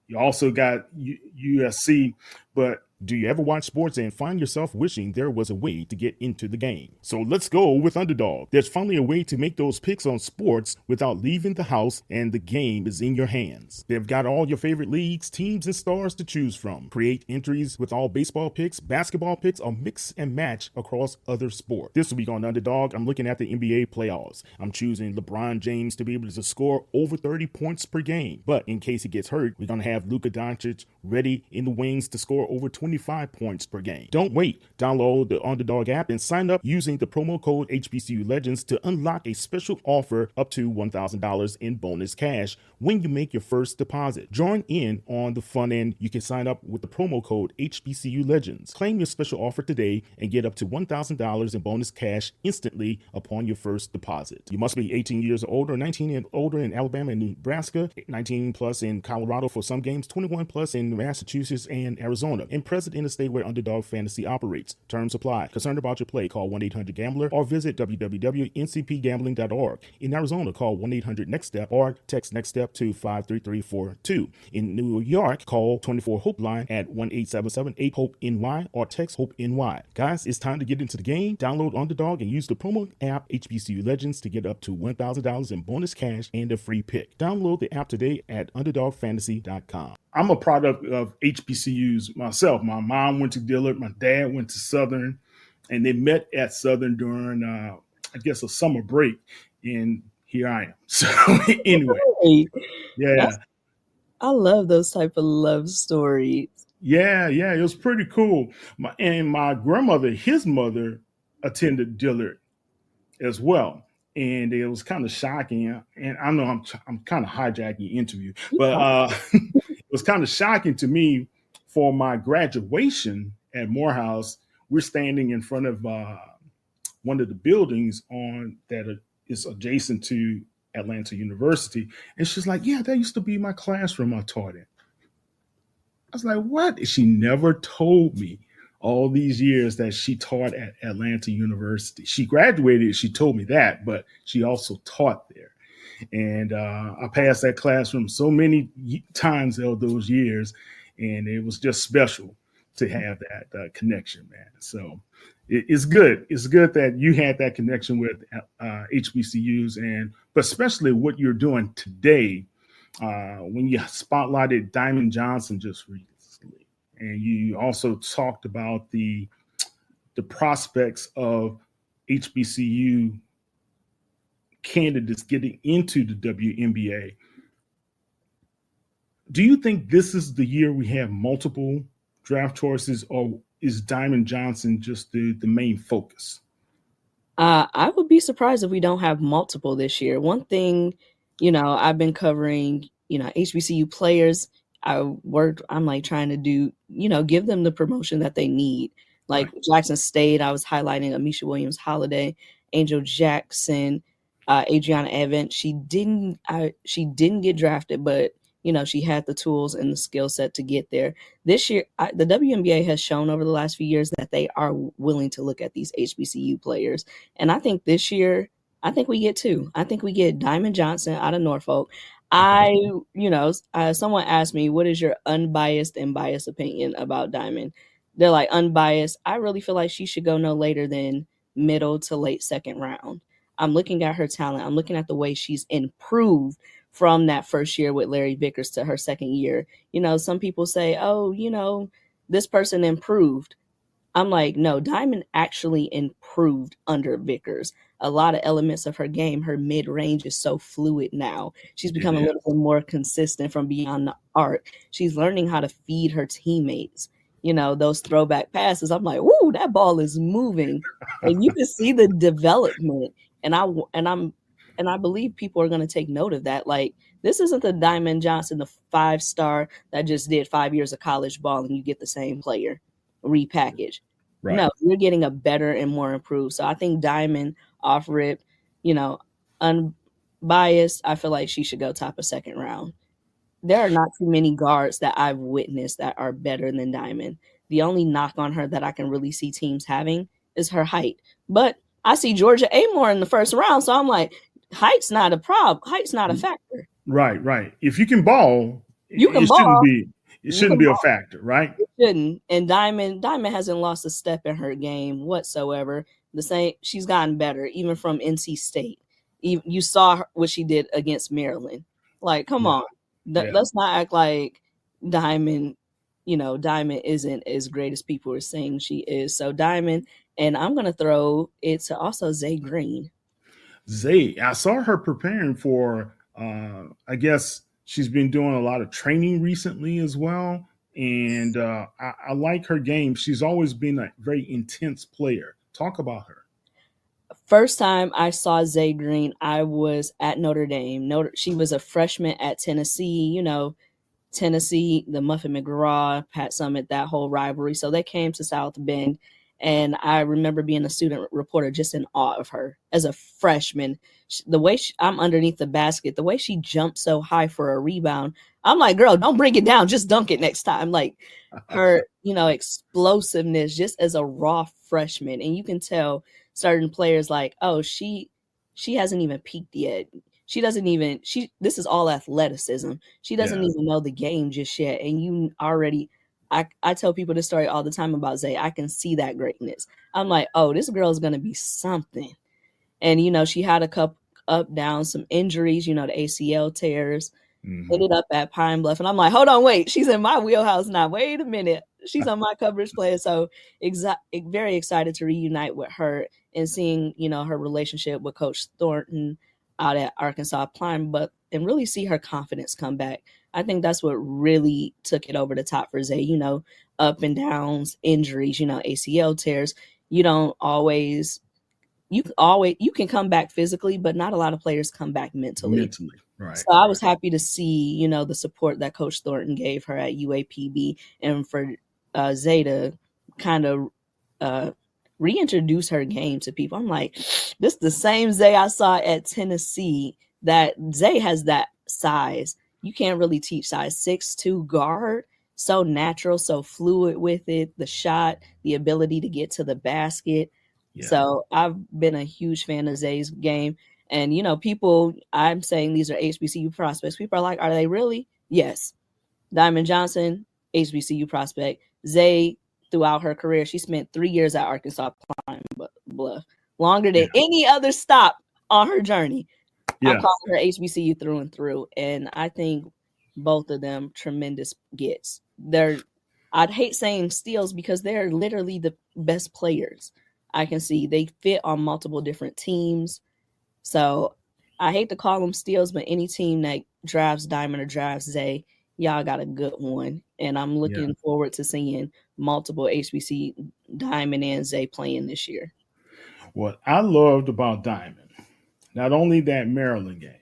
you also got USC, but do you ever watch sports and find yourself wishing there was a way to get into the game? So let's go with Underdog. There's finally a way to make those picks on sports without leaving the house, and the game is in your hands. They've got all your favorite leagues, teams, and stars to choose from. Create entries with all baseball picks, basketball picks, or mix and match across other sports. This week on Underdog, I'm looking at the NBA playoffs. I'm choosing LeBron James to be able to score over 30 points per game. But in case he gets hurt, we're going to have Luka Doncic ready in the wings to score over 25 points per game. Don't wait. Download the Underdog app and sign up using the promo code HBCU Legends to unlock a special offer up to $1,000 in bonus cash when you make your first deposit. Join in on the fun, and you can sign up with the promo code HBCU Legends. Claim your special offer today and get up to $1,000 in bonus cash instantly upon your first deposit. You must be 18 years or older, 19 and older in Alabama and Nebraska, 19 plus in Colorado for some games, 21 plus in Massachusetts and Arizona, and present in a state where Underdog Fantasy operates. Terms apply. Concerned about your play? Call 1-800-GAMBLER or visit www.ncpgambling.org. In Arizona, call 1-800-NEXT-STEP or text NEXT STEP to 53342. In New York, call 24-HOPE-LINE at 1-877-8-HOPE-NY or text HOPE-NY. Guys, it's time to get into the game. Download Underdog and use the promo app HBCU Legends to get up to $1,000 in bonus cash and a free pick. Download the app today at UnderdogFantasy.com. I'm a product of HBCUs myself. My mom went to Dillard. My dad went to Southern, and they met at Southern during, I guess, a summer break. And here I am. So anyway, Hey, yeah, I love those type of love stories. yeah, it was pretty cool. My grandmother, his mother, attended Dillard as well. And it was kind of shocking. And I know I'm kind of hijacking the interview, but it was kind of shocking to me for my graduation at Morehouse. We're standing in front of one of the buildings that is adjacent to Atlanta University. And she's like, yeah, that used to be my classroom I taught in. I was like, what? She never told me all these years that she taught at Atlanta University. She graduated, she told me that, but she also taught there. And I passed that classroom so many times of those years, and it was just special to have that connection, man. So it's good. It's good that you had that connection with HBCUs, but especially what you're doing today when you spotlighted Diamond Johnson just recently, and you also talked about the prospects of HBCU candidates getting into the WNBA. Do you think this is the year we have multiple draft choices, or is Diamond Johnson just the main focus? I would be surprised if we don't have multiple this year. One thing, I've been covering, HBCU players. I'm like trying to do, give them the promotion that they need. Like Right. Jackson State, I was highlighting Amisha Williams Holiday, Angel Jackson, Adriana Evans. She didn't get drafted, but she had the tools and the skill set to get there. This year, the WNBA has shown over the last few years that they are willing to look at these HBCU players. And I think this year, I think we get two. I think we get Diamond Johnson out of Norfolk. Someone asked me, what is your unbiased and biased opinion about Diamond? They're like, unbiased. I really feel like she should go no later than middle to late second round. I'm looking at her talent. I'm looking at the way she's improved from that first year with Larry Vickers to her second year. Some people say, oh, this person improved. I'm like, no, Diamond actually improved under Vickers. A lot of elements of her game, her mid-range is so fluid now. She's become a little bit more consistent from beyond the arc. She's learning how to feed her teammates. Those throwback passes. I'm like, woo, that ball is moving. And you can see the development. And I believe people are going to take note of that. Like, this isn't the Diamond Johnson, the 5-star that just did 5 years of college ball and you get the same player repackaged. Right. No, you're getting a better and more improved. So I think Diamond off rip, unbiased, I feel like she should go top of second round. There are not too many guards that I've witnessed that are better than Diamond. The only knock on her that I can really see teams having is her height. But I see Georgia Amore in the first round, so I'm like, height's not a problem. Height's not a factor. Right. If you can ball, you can ball. It shouldn't be a factor, right? It shouldn't. And Diamond hasn't lost a step in her game whatsoever. She's gotten better, even from NC State. You saw what she did against Maryland. Like, come on. Let's not act like Diamond isn't as great as people are saying she is. So Diamond, and I'm going to throw it to also Zay Green. Zay, I saw her preparing for, I guess she's been doing a lot of training recently as well. And I like her game. She's always been a very intense player. Talk about her. First time I saw Zay Green, I was at Notre Dame. She was a freshman at Tennessee. Tennessee, the Muffin McGraw, Pat Summitt, that whole rivalry. So they came to South Bend. And I remember being a student reporter just in awe of her as a freshman. The way I'm underneath the basket, the way she jumped so high for a rebound, I'm like, girl, don't bring it down. Just dunk it next time. Like her, explosiveness just as a raw freshman. And you can tell certain players like, oh, she hasn't even peaked yet. This is all athleticism. She doesn't even know the game just yet. And you already, I tell people this story all the time about Zay. I can see that greatness. I'm like, oh, this girl is going to be something. And, she had a couple up, down, some injuries, the ACL tears, ended up at Pine Bluff. And I'm like, hold on, wait, she's in my wheelhouse now. Wait a minute. She's on my coverage player. So very excited to reunite with her and seeing, her relationship with Coach Thornton out at Arkansas-Pine Bluff and really see her confidence come back. I think that's what really took it over the top for Zay, up and downs, injuries, ACL tears. You can come back physically, but not a lot of players come back mentally. Right. So I was happy to see, the support that Coach Thornton gave her at UAPB and for Zay to kind of reintroduce her game to people. I'm like, this is the same Zay I saw at Tennessee. That Zay has that size. You can't really teach size. 6'2" guard, so natural, so fluid with it. The shot, the ability to get to the basket. Yeah. So I've been a huge fan of Zay's game. And, people, I'm saying these are HBCU prospects. People are like, are they really? Yes. Diamond Johnson, HBCU prospect. Zay, throughout her career, she spent 3 years at Arkansas-Pine Bluff, longer than any other stop on her journey. I'm Yeah. calling her HBCU through and through, and I think both of them tremendous gets. I'd hate saying steals because they're literally the best players I can see. They fit on multiple different teams. So I hate to call them steals, but any team that drafts Diamond or drafts Zay, y'all got a good one. And I'm Yeah. looking forward to seeing multiple HBC Diamond and Zay playing this year. What I loved about Diamond, not only that Maryland game,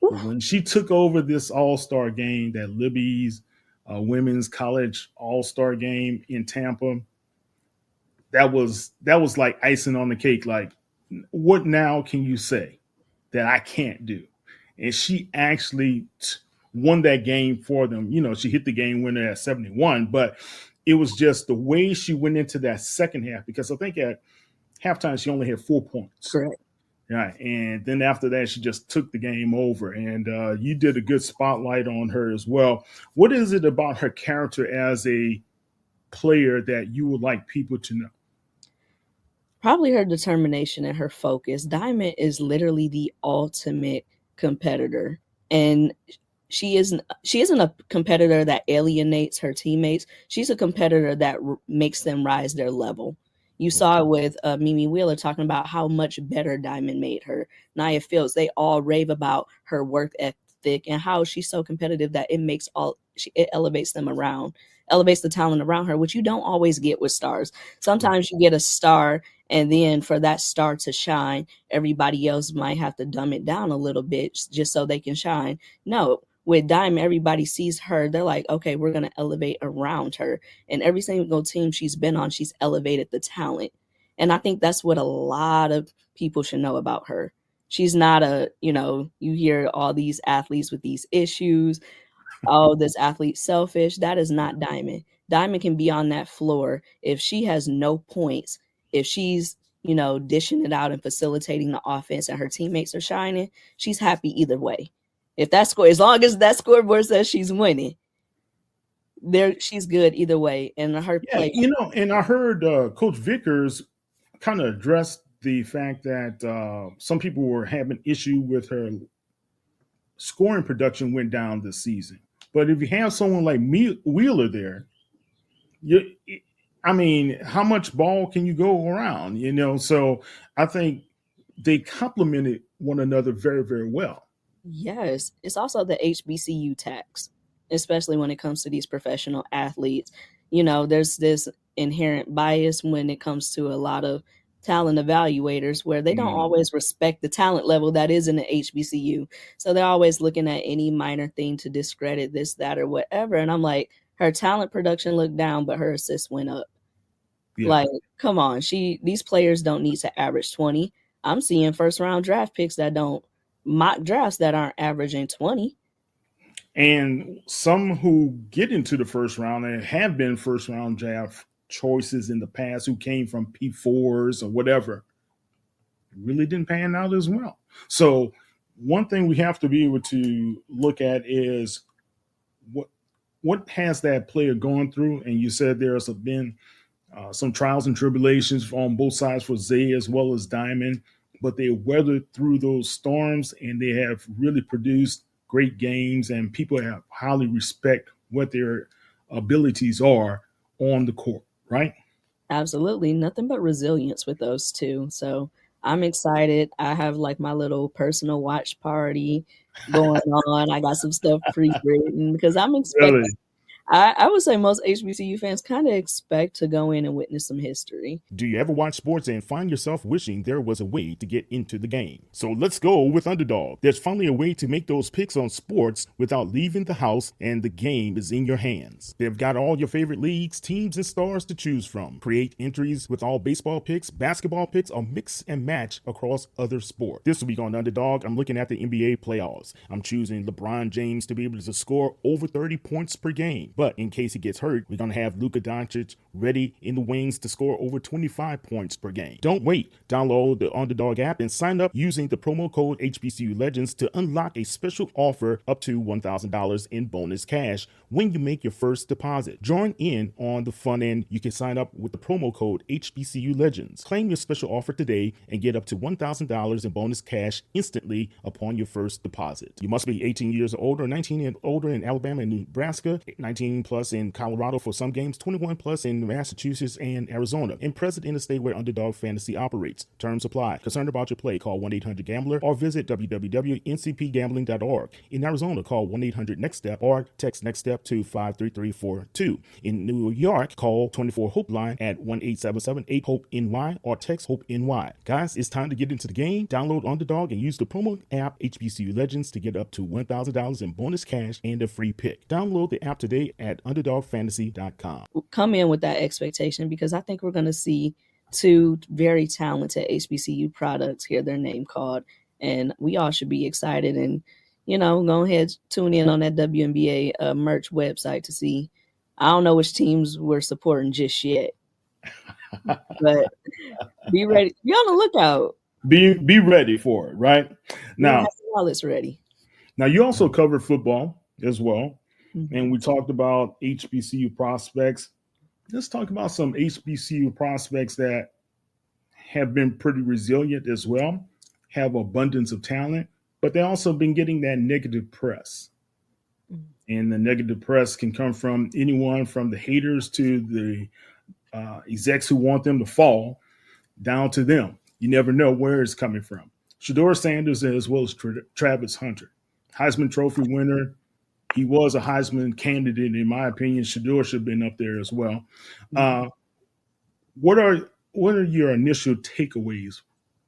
but Oof. when she took over this All-Star game, that Libby's women's college All-Star game in Tampa, that was like icing on the cake. Like, what now can you say that I can't do? And she actually won that game for them. You know, she hit the game winner at 71, but it was just the way she went into that second half, because I think at halftime she only had 4 points. Correct. Right. And then after that, she just took the game over. And you did a good spotlight on her as well. What is it about her character as a player that you would like people to know? Probably her determination and her focus. Diamond is literally the ultimate competitor. And she isn't a competitor that alienates her teammates. She's a competitor that makes them rise their level. You saw it with Mimi Wheeler talking about how much better Diamond made her. Nia Fields, they all rave about her work ethic and how she's so competitive that it elevates the talent around her, which you don't always get with stars. Sometimes you get a star, and then for that star to shine, everybody else might have to dumb it down a little bit just so they can shine. No, with Diamond, everybody sees her. They're like, okay, we're going to elevate around her. And every single team she's been on, she's elevated the talent. And I think that's what a lot of people should know about her. She's not you hear all these athletes with these issues. Oh, this athlete's selfish. That is not Diamond. Diamond can be on that floor. If she has no points, if she's, dishing it out and facilitating the offense and her teammates are shining, she's happy either way. If that score, as long as that scoreboard says she's winning, she's good either way. And her play. And I heard Coach Vickers kind of addressed the fact that some people were having issue with her scoring production went down this season. But if you have someone like Wheeler there, how much ball can you go around? So I think they complemented one another very, very well. Yes, it's also the HBCU tax, especially when it comes to these professional athletes. There's this inherent bias when it comes to a lot of talent evaluators where they don't always respect the talent level that is in the HBCU. So they're always looking at any minor thing to discredit this, that, or whatever. And I'm like, her talent production looked down, but her assists went up. Yeah. Like, come on. These players don't need to average 20. I'm seeing first round draft picks mock drafts that aren't averaging 20. And some who get into the first round and have been first round draft choices in the past who came from P4s or whatever really didn't pan out as well. So one thing we have to be able to look at is what has that player gone through. And you said there's been some trials and tribulations on both sides for Zay as well as Diamond, but they weathered through those storms and they have really produced great games, and people have highly respect what their abilities are on the court, right? Absolutely. Nothing but resilience with those two. So I'm excited. I have like my little personal watch party going on. I got some stuff pre-written because I'm expecting. Really? I would say most HBCU fans kind of expect to go in and witness some history. Do you ever watch sports and find yourself wishing there was a way to get into the game? So let's go with Underdog. There's finally a way to make those picks on sports without leaving the house, and the game is in your hands. They've got all your favorite leagues, teams, and stars to choose from. Create entries with all baseball picks, basketball picks, or mix and match across other sports. This week on Underdog, I'm looking at the NBA playoffs. I'm choosing LeBron James to be able to score over 30 points per game. But in case he gets hurt, we're going to have Luka Doncic ready in the wings to score over 25 points per game. Don't wait. Download the Underdog app and sign up using the promo code HBCU Legends to unlock a special offer up to $1,000 in bonus cash when you make your first deposit. Join in on the fun end. You can sign up with the promo code HBCU Legends. Claim your special offer today and get up to $1,000 in bonus cash instantly upon your first deposit. You must be 18 years or older, 19 and older in Alabama and Nebraska, 19 plus in Colorado for some games, 21 plus in Massachusetts and Arizona, and present in the state where Underdog Fantasy operates. Terms apply. Concerned about your play? Call 1-800-GAMBLER or visit www.ncpgambling.org. In Arizona, call 1-800-NEXT-STEP or text NEXT STEP to 53342. In New York, call 24-HOPE line at 1-877-8-HOPE-NY or text HOPE-NY. Guys, it's time to get into the game. Download Underdog and use the promo app HBCU Legends to get up to $1,000 in bonus cash and a free pick. Download the app today at underdogfantasy.com. Come in with that expectation because I think we're going to see two very talented HBCU products hear their name called, and we all should be excited and, go ahead, tune in on that WNBA merch website to see. I don't know which teams we're supporting just yet, but be ready. Be on the lookout. Be ready for it, right? Now, wallets ready. Now, you also covered football as well, Mm-hmm. and we talked about HBCU prospects. Let's talk about some HBCU prospects that have been pretty resilient as well, have abundance of talent, but they've also been getting that negative press. Mm-hmm. And the negative press can come from anyone from the haters to the execs who want them to fall down to them. You never know where it's coming from. Chidor Sanders as well as Travis Hunter, Heisman Trophy winner. He was a Heisman candidate, in my opinion. Chidor should have been up there as well. What are your initial takeaways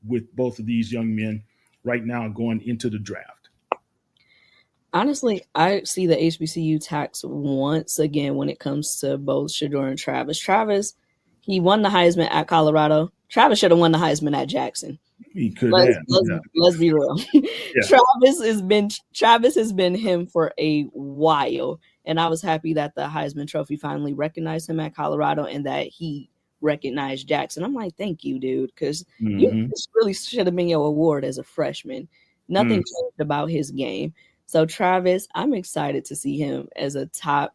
with both of these young men right now going into the draft? Honestly, I see the HBCU tax once again when it comes to both Chidor and Travis. Travis, he won the Heisman at Colorado. Travis should have won the Heisman at Jackson. He could let's, have. Let's be real. Yeah. Travis has been him for a while, and I was happy that the Heisman Trophy finally recognized him at Colorado and that he recognized Jackson. I'm like, thank you, dude, because you really should have been your award as a freshman. Nothing changed about his game. So Travis, I'm excited to see him as a top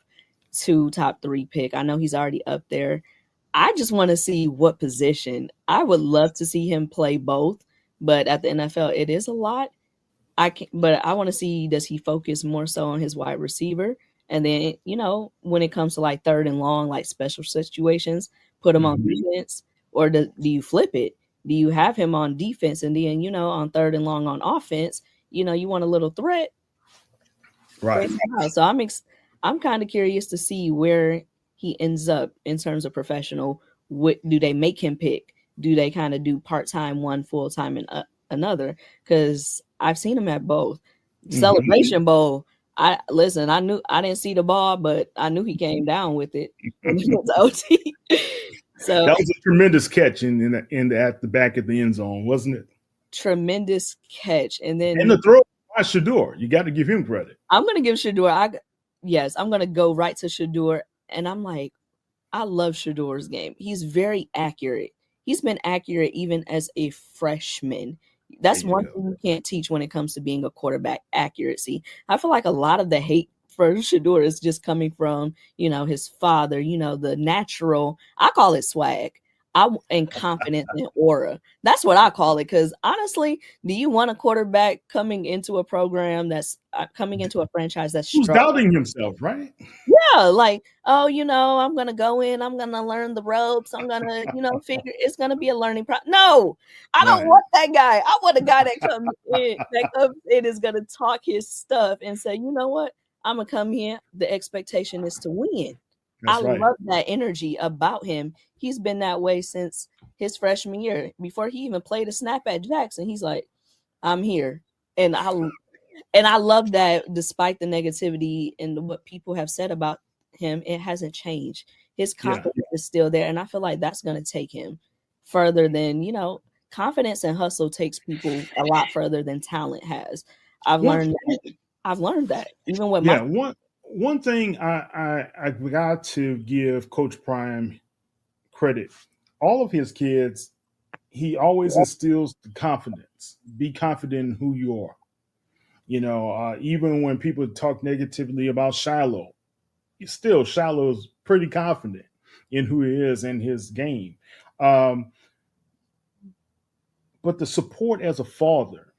2, top 3 pick. I know he's already up there. I just want to see what position. I would love to see him play both, but at the NFL, it is a lot. But I want to see, does he focus more so on his wide receiver? And then, when it comes to like third and long, like special situations, put him on defense, or do you flip it? Do you have him on defense and then, on third and long on offense, you want a little threat? Right. So I'm kind of curious to see where he ends up in terms of professional. What do they make him pick? Do they kind of do part-time one, full-time in another? Because I've seen him at both. Celebration Bowl. I knew I didn't see the ball, but I knew he came down with it when he went to OT. So that was a tremendous catch at the back of the end zone, wasn't it? Tremendous catch, and the throw by Chidor. You got to give him credit. I'm going to give Chidor. I'm going to go right to Chidor. And I'm like, I love Chidor's game. He's very accurate. He's been accurate even as a freshman. That's one thing you can't teach when it comes to being a quarterback, accuracy. I feel like a lot of the hate for Chidor is just coming from, his father, the natural, I call it swag. And confidence and aura. That's what I call it. Because honestly, do you want a quarterback coming into a program that's coming into a franchise that's who's doubting himself, right? Yeah, like, I'm gonna go in, I'm gonna learn the ropes, I'm gonna, figure it's gonna be a learning process. No, I don't want that guy. I want a guy that comes in is gonna talk his stuff and say, you know what, I'm gonna come here. The expectation is to win. I love that energy about him. He's been that way since his freshman year. Before he even played a snap at Jackson, he's like, I'm here. And I love that despite the negativity and what people have said about him, it hasn't changed. His confidence is still there. And I feel like that's going to take him further than, confidence and hustle takes people a lot further than talent has. I've learned that even with one thing I got to give Coach Prime credit. All of his kids, he always instills the confidence. Be confident in who you are. Even when people talk negatively about Shiloh, still Shiloh's pretty confident in who he is and his game. Um, but the support as a father,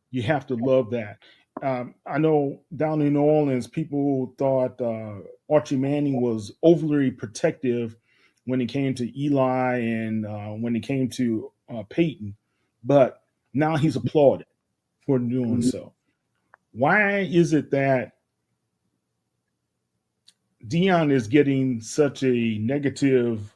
you have to love that. I know down in New Orleans, people thought Archie Manning was overly protective when it came to Eli and when it came to Peyton, but now he's applauded for doing so. Why is it that Deion is getting such a negative,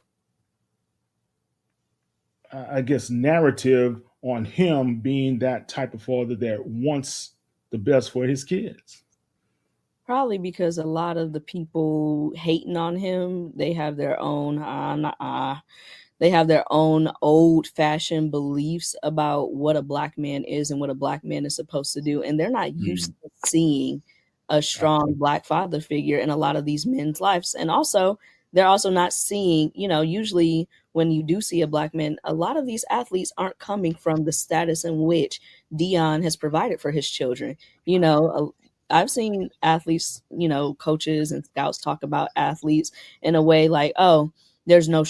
I guess, narrative on him being that type of father that wants the best for his kids? Probably because a lot of the people hating on him, they have their own they have their own old-fashioned beliefs about what a black man is and what a black man is supposed to do, and they're not used to seeing a strong black father figure in a lot of these men's lives. And also, they're also not seeing, usually when you do see a black man, a lot of these athletes aren't coming from the status in which Deion has provided for his children. I've seen athletes, coaches and scouts talk about athletes in a way like, oh, there's no,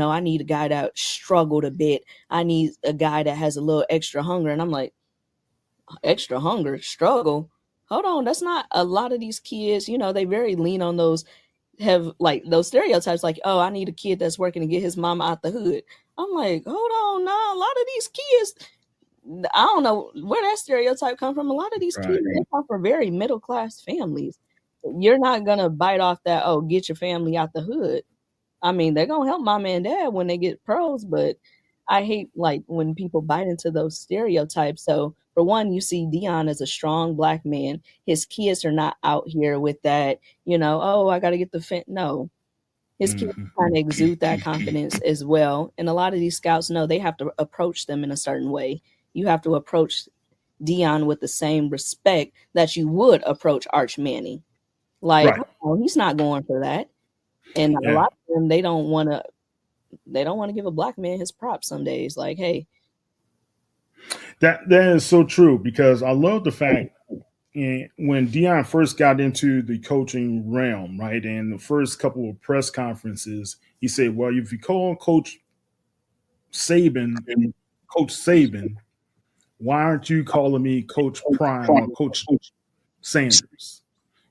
I need a guy that struggled a bit. I need a guy that has a little extra hunger. And I'm like, extra hunger, struggle. Hold on. That's not a lot of these kids, they very lean on those, have like those stereotypes like, oh, I need a kid that's working to get his mama out the hood. I'm like, hold on. Nah, a lot of these kids, I don't know where that stereotype come from. A lot of these kids, they come from very middle-class families. You're not going to bite off that, oh, get your family out the hood. I mean, they're going to help mama and dad when they get pros, but I hate like when people bite into those stereotypes. So for one, you see Deion as a strong black man. His kids are not out here with that, oh, I got to get the no. His kids kind of exude that confidence as well. And a lot of these scouts know they have to approach them in a certain way. You have to approach Deion with the same respect that you would approach Arch Manning. Like, oh, he's not going for that. And a lot of them, they don't want to give a black man his props some days. Like, hey. That is so true, because I love the fact when Deion first got into the coaching realm, right, and the first couple of press conferences, he said, well, if you call Coach Saban, why aren't you calling me Coach Prime or Coach Sanders?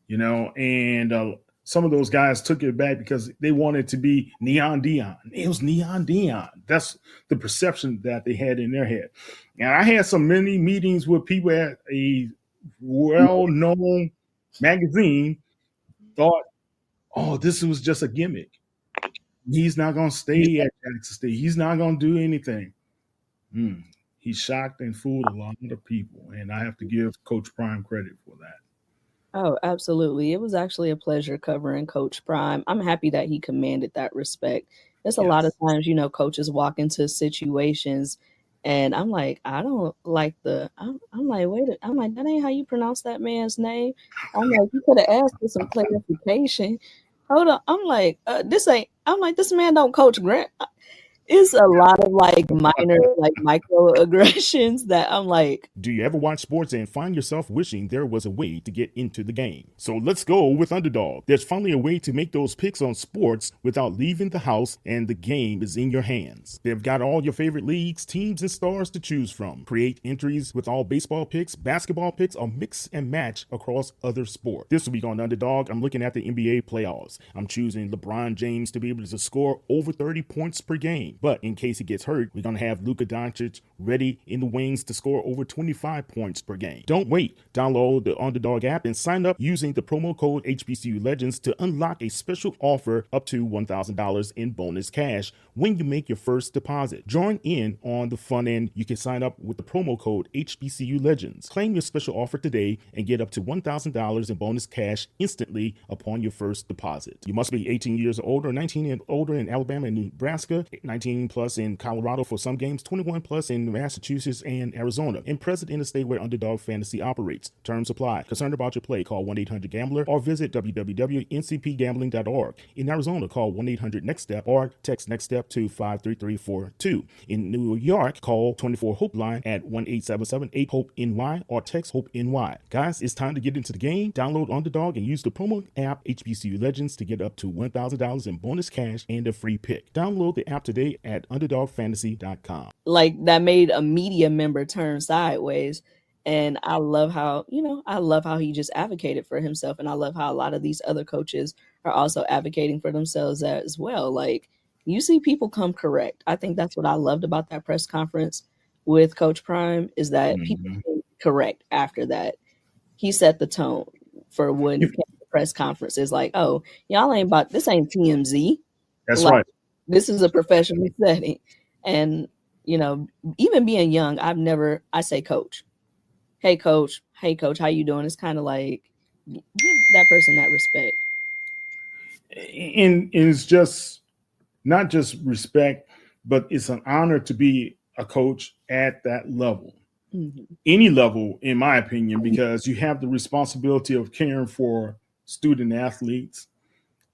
And some of those guys took it back because they wanted to be Neon Deion. It was Neon Deion. That's the perception that they had in their head. And I had so many meetings with people at a well-known magazine thought, oh, this was just a gimmick. He's not going to stay at Jackson State. He's not going to do anything. He shocked and fooled a lot of people, and I have to give Coach Prime credit for that. Oh, absolutely. It was actually a pleasure covering Coach Prime. I'm happy that he commanded that respect. There's a lot of times, coaches walk into situations and I'm like, I don't like I'm like, I'm like, that ain't how you pronounce that man's name. I'm like, you could have asked for some clarification. Hold on. I'm like, this man don't coach Grant. It's a lot of like minor, like microaggressions that I'm like. Do you ever watch sports and find yourself wishing there was a way to get into the game? So let's go with Underdog. There's finally a way to make those picks on sports without leaving the house, and the game is in your hands. They've got all your favorite leagues, teams, and stars to choose from. Create entries with all baseball picks, basketball picks, or mix and match across other sports. This week on Underdog, I'm looking at the NBA playoffs. I'm choosing LeBron James to be able to score over 30 points per game. But in case he gets hurt, we're going to have Luka Doncic ready in the wings to score over 25 points per game. Don't wait. Download the Underdog app and sign up using the promo code HBCU Legends to unlock a special offer up to $1,000 in bonus cash when you make your first deposit. Join in on the fun end. You can sign up with the promo code HBCU Legends. Claim your special offer today and get up to $1,000 in bonus cash instantly upon your first deposit. You must be 18 years or older, 19 and older in Alabama and Nebraska, 19 plus in Colorado for some games, 21 plus in Massachusetts and Arizona, and present in the state where Underdog Fantasy operates. Terms apply. Concerned about your play? Call 1-800-GAMBLER or visit www.ncpgambling.org. In Arizona, call 1-800-NEXT-STEP or text NEXT STEP to 53342. In New York, call 24-HOPE line at 1-877-8-HOPE-NY or text HOPE-NY. Guys, it's time to get into the game. Download Underdog and use the promo app HBCU Legends to get up to $1,000 in bonus cash and a free pick. Download the app today at UnderdogFantasy.com. Like, that made a media member turn sideways. And I love how, he just advocated for himself. And I love how a lot of these other coaches are also advocating for themselves as well. Like, you see people come correct. I think that's what I loved about that press conference with Coach Prime, is that people came correct after that. He set the tone for when the press conference is like, oh, y'all ain't about, this ain't TMZ. That's right. This is a professional setting. And, even being young, I say coach. Hey, coach, how you doing? It's kind of like, give that person that respect. And it's just not just respect, but it's an honor to be a coach at that level. Mm-hmm. Any level, in my opinion, because you have the responsibility of caring for student athletes,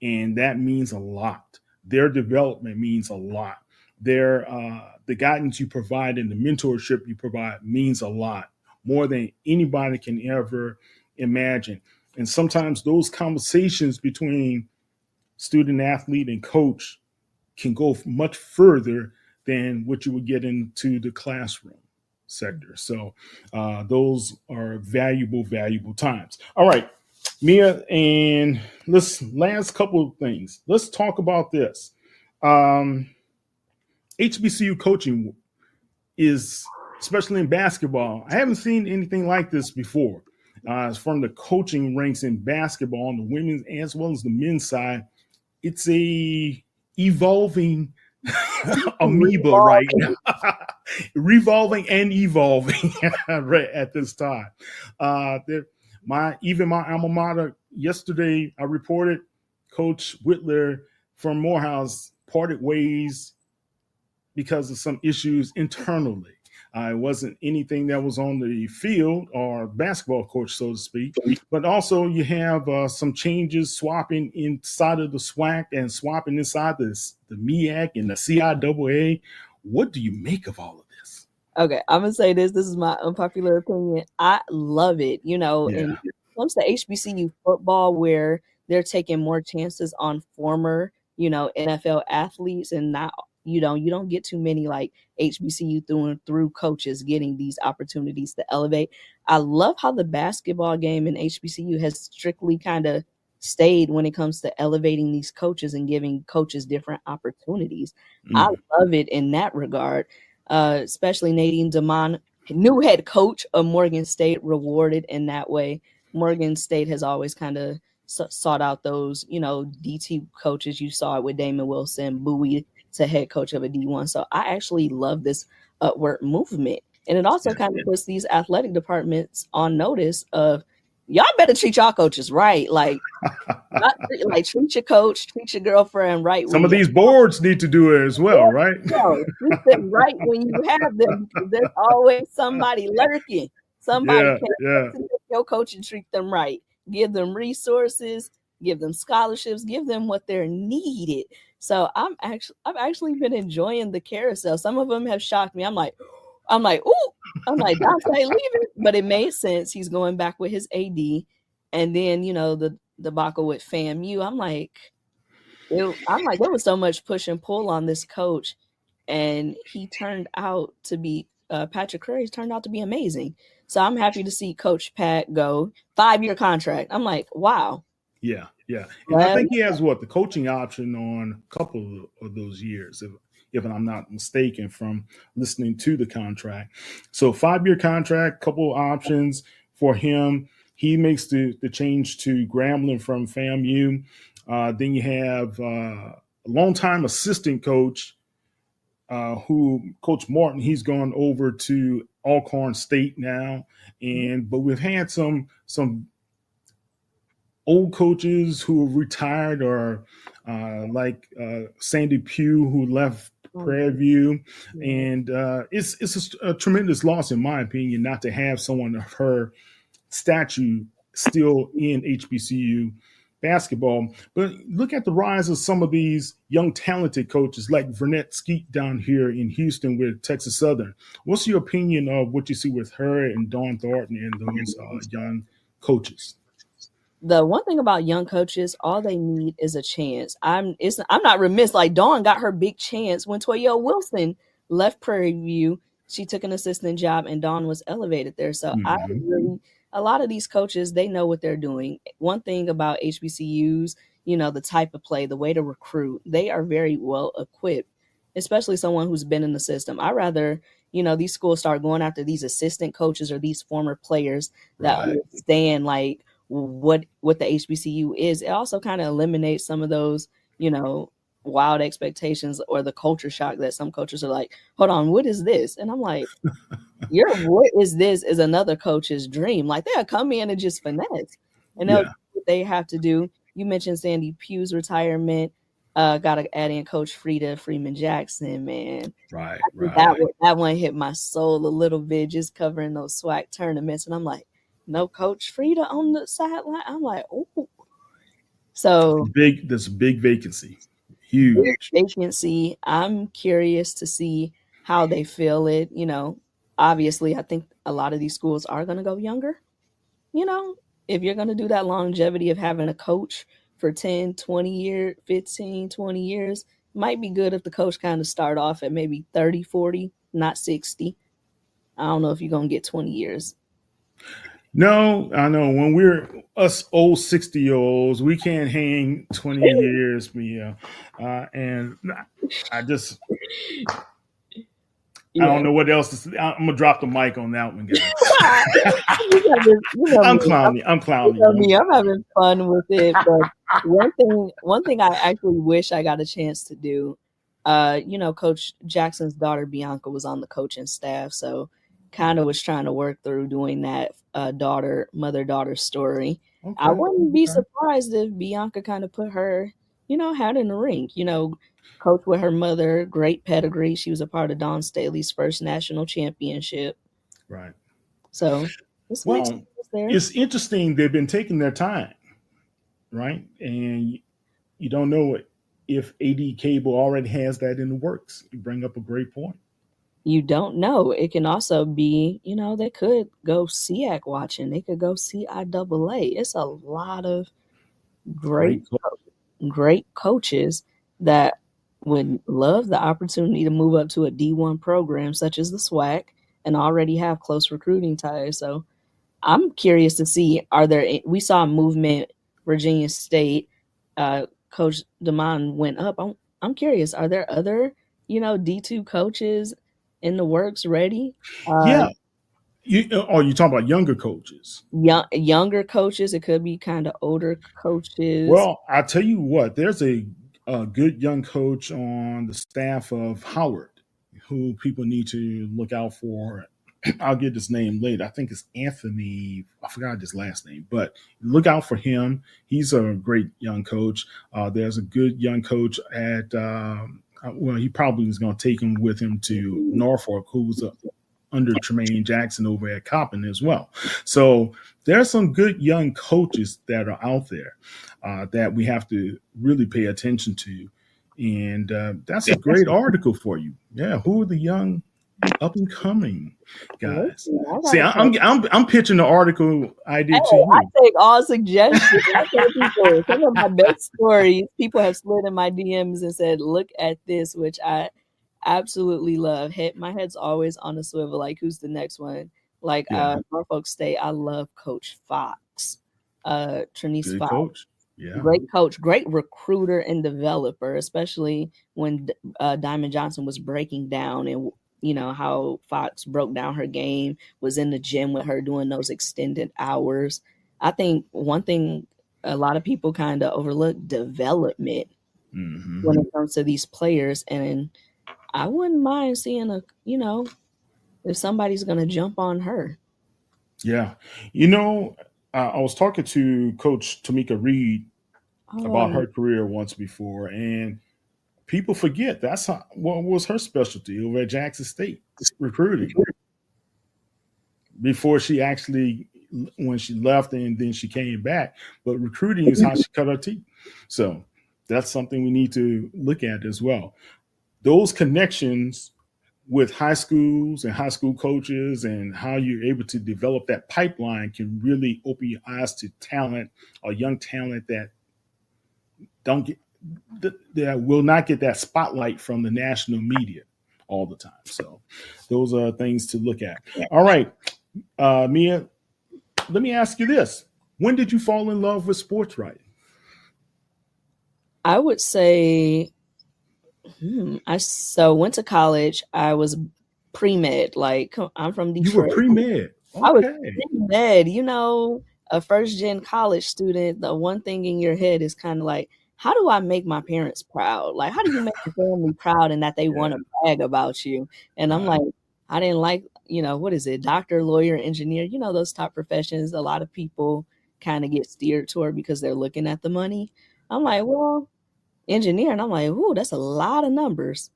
and that means a lot. Their development means a lot. The guidance you provide and the mentorship you provide means a lot, more than anybody can ever imagine. And sometimes those conversations between student athlete and coach can go much further than what you would get into the classroom sector. So those are valuable times. All right, Mia, and last couple of things. Let's talk about this. HBCU coaching is, especially in basketball, I haven't seen anything like this before. From the coaching ranks in basketball on the women's as well as the men's side, it's a evolving amoeba right now. Revolving and evolving right at this time. My alma mater, yesterday I reported Coach Whitler from Morehouse parted ways because of some issues internally. It wasn't anything that was on the field or basketball coach, so to speak. But also you have some changes, swapping inside of the SWAC and swapping inside the MEAC and the CIAA. What do you make of all of this? Okay, I'm going to say this. This is my unpopular opinion. I love it. And when it comes to HBCU football, where they're taking more chances on former, NFL athletes, and not, you don't get too many like HBCU through and through coaches getting these opportunities to elevate. I love how the basketball game in HBCU has strictly kind of stayed when it comes to elevating these coaches and giving coaches different opportunities. I love it in that regard, especially Nadine DeMond, new head coach of Morgan State, rewarded in that way. Morgan State has always kind of sought out those, DT coaches. You saw it with Damon Wilson, Bowie to head coach of a D1. So I actually love this upward movement. And it also kind of puts these athletic departments on notice of, y'all better treat y'all coaches right. Like, treat your coach, treat your girlfriend right. Some of these boards need to do it as well, right? Treat them right when you have them. There's always somebody lurking. Somebody can your coach and treat them right. Give them resources, give them scholarships, give them what they're needed. So I've actually been enjoying the carousel. Some of them have shocked me. I'm like, ooh. I'm like, Dante leaving, but it made sense. He's going back with his AD, and then the debacle with FAMU. I'm like, there was so much push and pull on this coach, and he turned out to be Patrick Curry's turned out to be amazing. So I'm happy to see Coach Pat go 5-year contract. I'm like, wow. Yeah. And I think he has the coaching option on a couple of those years, if I'm not mistaken, from listening to the contract. So 5-year contract, couple of options for him. He makes the change to Grambling from FAMU. Then you have a longtime assistant coach who Coach Martin, he's gone over to Alcorn State now, but we've had some old coaches who have retired, or like Sandy Pugh, who left Prairie View, and it's a tremendous loss, in my opinion, not to have someone of her statue still in HBCU basketball. But look at the rise of some of these young talented coaches like Vernette Skeet down here in Houston with Texas Southern. What's your opinion of what you see with her and Dawn Thornton and those young coaches? The one thing about young coaches, all they need is a chance. I'm not remiss. Like, Dawn got her big chance when Toya Wilson left Prairie View. She took an assistant job and Dawn was elevated there. So a lot of these coaches, they know what they're doing. One thing about HBCUs, the type of play, the way to recruit, they are very well equipped, especially someone who's been in the system. I rather, these schools start going after these assistant coaches or these former players that understand like what the HBCU is. It also kind of eliminates some of those, wild expectations or the culture shock that some coaches are like, hold on, what is this? And I'm like, what is this is another coach's dream. Like, they'll come in and just finesse, and they'll do what they have to do. You mentioned Sandy Pugh's retirement. Got to add in Coach Frida Freeman Jackson, man. Right. That one hit my soul a little bit, just covering those SWAC tournaments. And I'm like, no Coach Frida on the sideline. I'm like, oh. So there's a big vacancy. Huge vacancy. I'm curious to see how they feel it. Obviously, I think a lot of these schools are going to go younger. If you're going to do that longevity of having a coach for 10, 20 years, 15, 20 years, might be good if the coach kind of start off at maybe 30, 40, not 60. I don't know if you're going to get 20 years. No, I know when we're us old 60-year-olds, we can't hang 20 years, Mia. And I just, I don't know what else to say. I'm gonna drop the mic on that one, guys. I'm clowning. I'm having fun with it. But one thing I actually wish I got a chance to do. Coach Jackson's daughter Bianca was on the coaching staff, so kind of was trying to work through doing that mother-daughter story. Okay, I wouldn't be surprised if Bianca kind of put her, hat in the ring. Coach with her mother, great pedigree. She was a part of Dawn Staley's first national championship. Right. So, it's interesting. They've been taking their time, right? And you don't know if AD Cable already has that in the works. You bring up a great point. You don't know. It can also be, they could go SEAC watching. They could go CIAA. It's a lot of great coaches that would love the opportunity to move up to a D1 program such as the SWAC and already have close recruiting ties. So I'm curious to see, we saw a movement, Virginia State, Coach DeMond went up. I'm curious, are there other, D2 coaches in the works ready? Yeah. You talking about younger coaches? Younger coaches. It could be kind of older coaches. Well, I tell you what, there's a good young coach on the staff of Howard who people need to look out for. I'll get his name later. I think it's Anthony. I forgot his last name, but look out for him. He's a great young coach. There's a good young coach at he probably was going to take him with him to Norfolk, who's under Tremaine Jackson over at Coppin as well. So there's some good young coaches that are out there that we have to really pay attention to. And that's a great article for you. Yeah, who are the young up and coming guys? See, I'm pitching the article idea to you. I take all suggestions. I tell people some of my best stories. People have slid in my DMs and said, "Look at this," which I absolutely love. My head's always on a swivel. Like, who's the next one? Like Norfolk State. I love Coach Fox, Trinice Good Fox. Coach. Yeah. Great coach, great recruiter and developer, especially when Diamond Johnson was breaking down and how Fox broke down her game, was in the gym with her doing those extended hours. I think one thing a lot of people kind of overlook, development when it comes to these players. And I wouldn't mind seeing if somebody's gonna jump on her. Yeah. I was talking to Coach Tamika Reed about Oh, her career once before, and people forget what was her specialty over at Jackson State, recruiting. Before she actually, when she left and then she came back, but recruiting is how she cut her teeth. So that's something we need to look at as well. Those connections with high schools and high school coaches and how you're able to develop that pipeline can really open your eyes to talent or young talent that don't get that will not get that spotlight from the national media all the time. So those are things to look at. All right, Mia, let me ask you this: when did you fall in love with sports writing? I would say I went to college. I was pre-med. Like I'm from You were Detroit. pre-med. I was Okay. pre-med. A first gen college student. The one thing in your head is kind of like, how do I make my parents proud? Like, how do you make your family proud and that they want Yeah. to brag about you? And I'm Right. like, I didn't like, what is it? Doctor, lawyer, engineer. Those top professions. A lot of people kind of get steered toward because they're looking at the money. I'm like, well, engineer, and I'm like, ooh, that's a lot of numbers.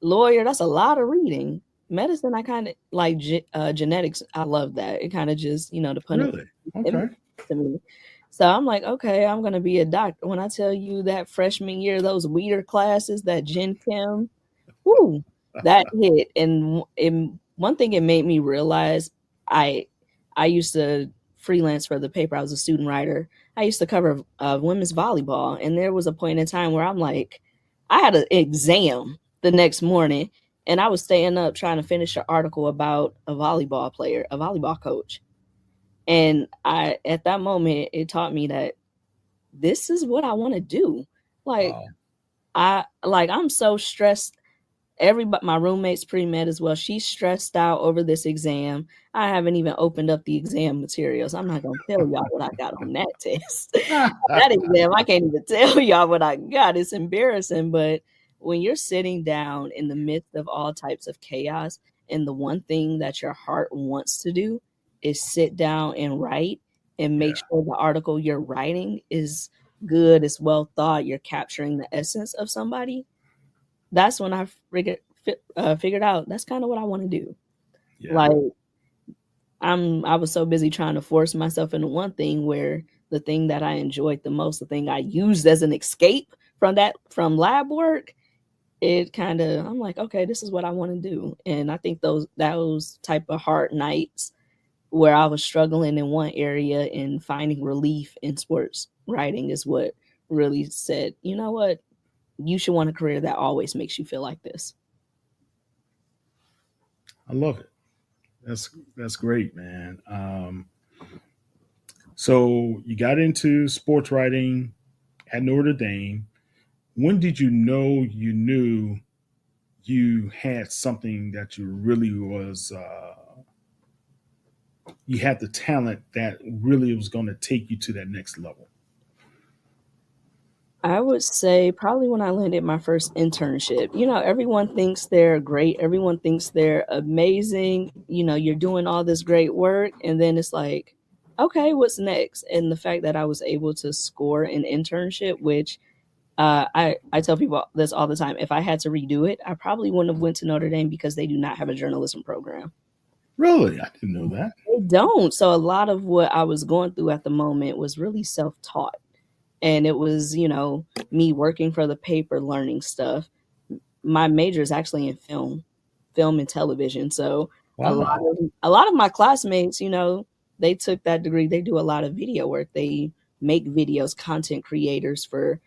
Lawyer, that's a lot of reading. Medicine, I kind of like genetics. I love that. It kind of just, the pun Really? it Okay. makes sense to me. So I'm like, okay, I'm gonna be a doctor. When I tell you that freshman year, those weeder classes, that Gen Chem, whoo, that hit. And one thing it made me realize, I I used to freelance for the paper. I was a student writer. I used to cover women's volleyball, and there was a point in time where I'm like, I had an exam the next morning, and I was staying up trying to finish an article about a volleyball player, a volleyball coach. And I, at that moment, it taught me that this is what I want to do. Like Wow. I'm so stressed. Everybody, my roommate's pre-med as well. She's stressed out over this exam. I haven't even opened up the exam materials. I'm not gonna tell y'all what I got on that test. That exam, I can't even tell y'all what I got. It's embarrassing. But when you're sitting down in the midst of all types of chaos, and the one thing that your heart wants to do is sit down and write and make Yeah. sure the article you're writing is good, it's well thought, you're capturing the essence of somebody, that's when I figured out that's kind of what I want to do. Yeah. Like I was so busy trying to force myself into one thing where the thing that I enjoyed the most, the thing I used as an escape from lab work, it kind of I'm like, okay, this is what I want to do. And I think those type of hard nights where I was struggling in one area and finding relief in sports writing is what really said, you know what, you should want a career that always makes you feel like this. I love it. That's great, man. So you got into sports writing at Notre Dame. When did you know you knew you had something that you really was? You had the talent that really was going to take you to that next level. I would say probably when I landed my first internship. Everyone thinks they're great. Everyone thinks they're amazing. You're doing all this great work. And then it's like, okay, what's next? And the fact that I was able to score an internship, which I tell people this all the time. If I had to redo it, I probably wouldn't have went to Notre Dame because they do not have a journalism program. Really, I didn't know that. They don't. So a lot of what I was going through at the moment was really self-taught. And it was, me working for the paper, learning stuff. My major is actually in film and television. So a lot Wow. of a lot of my classmates, they took that degree. They do a lot of video work. They make videos, content creators for,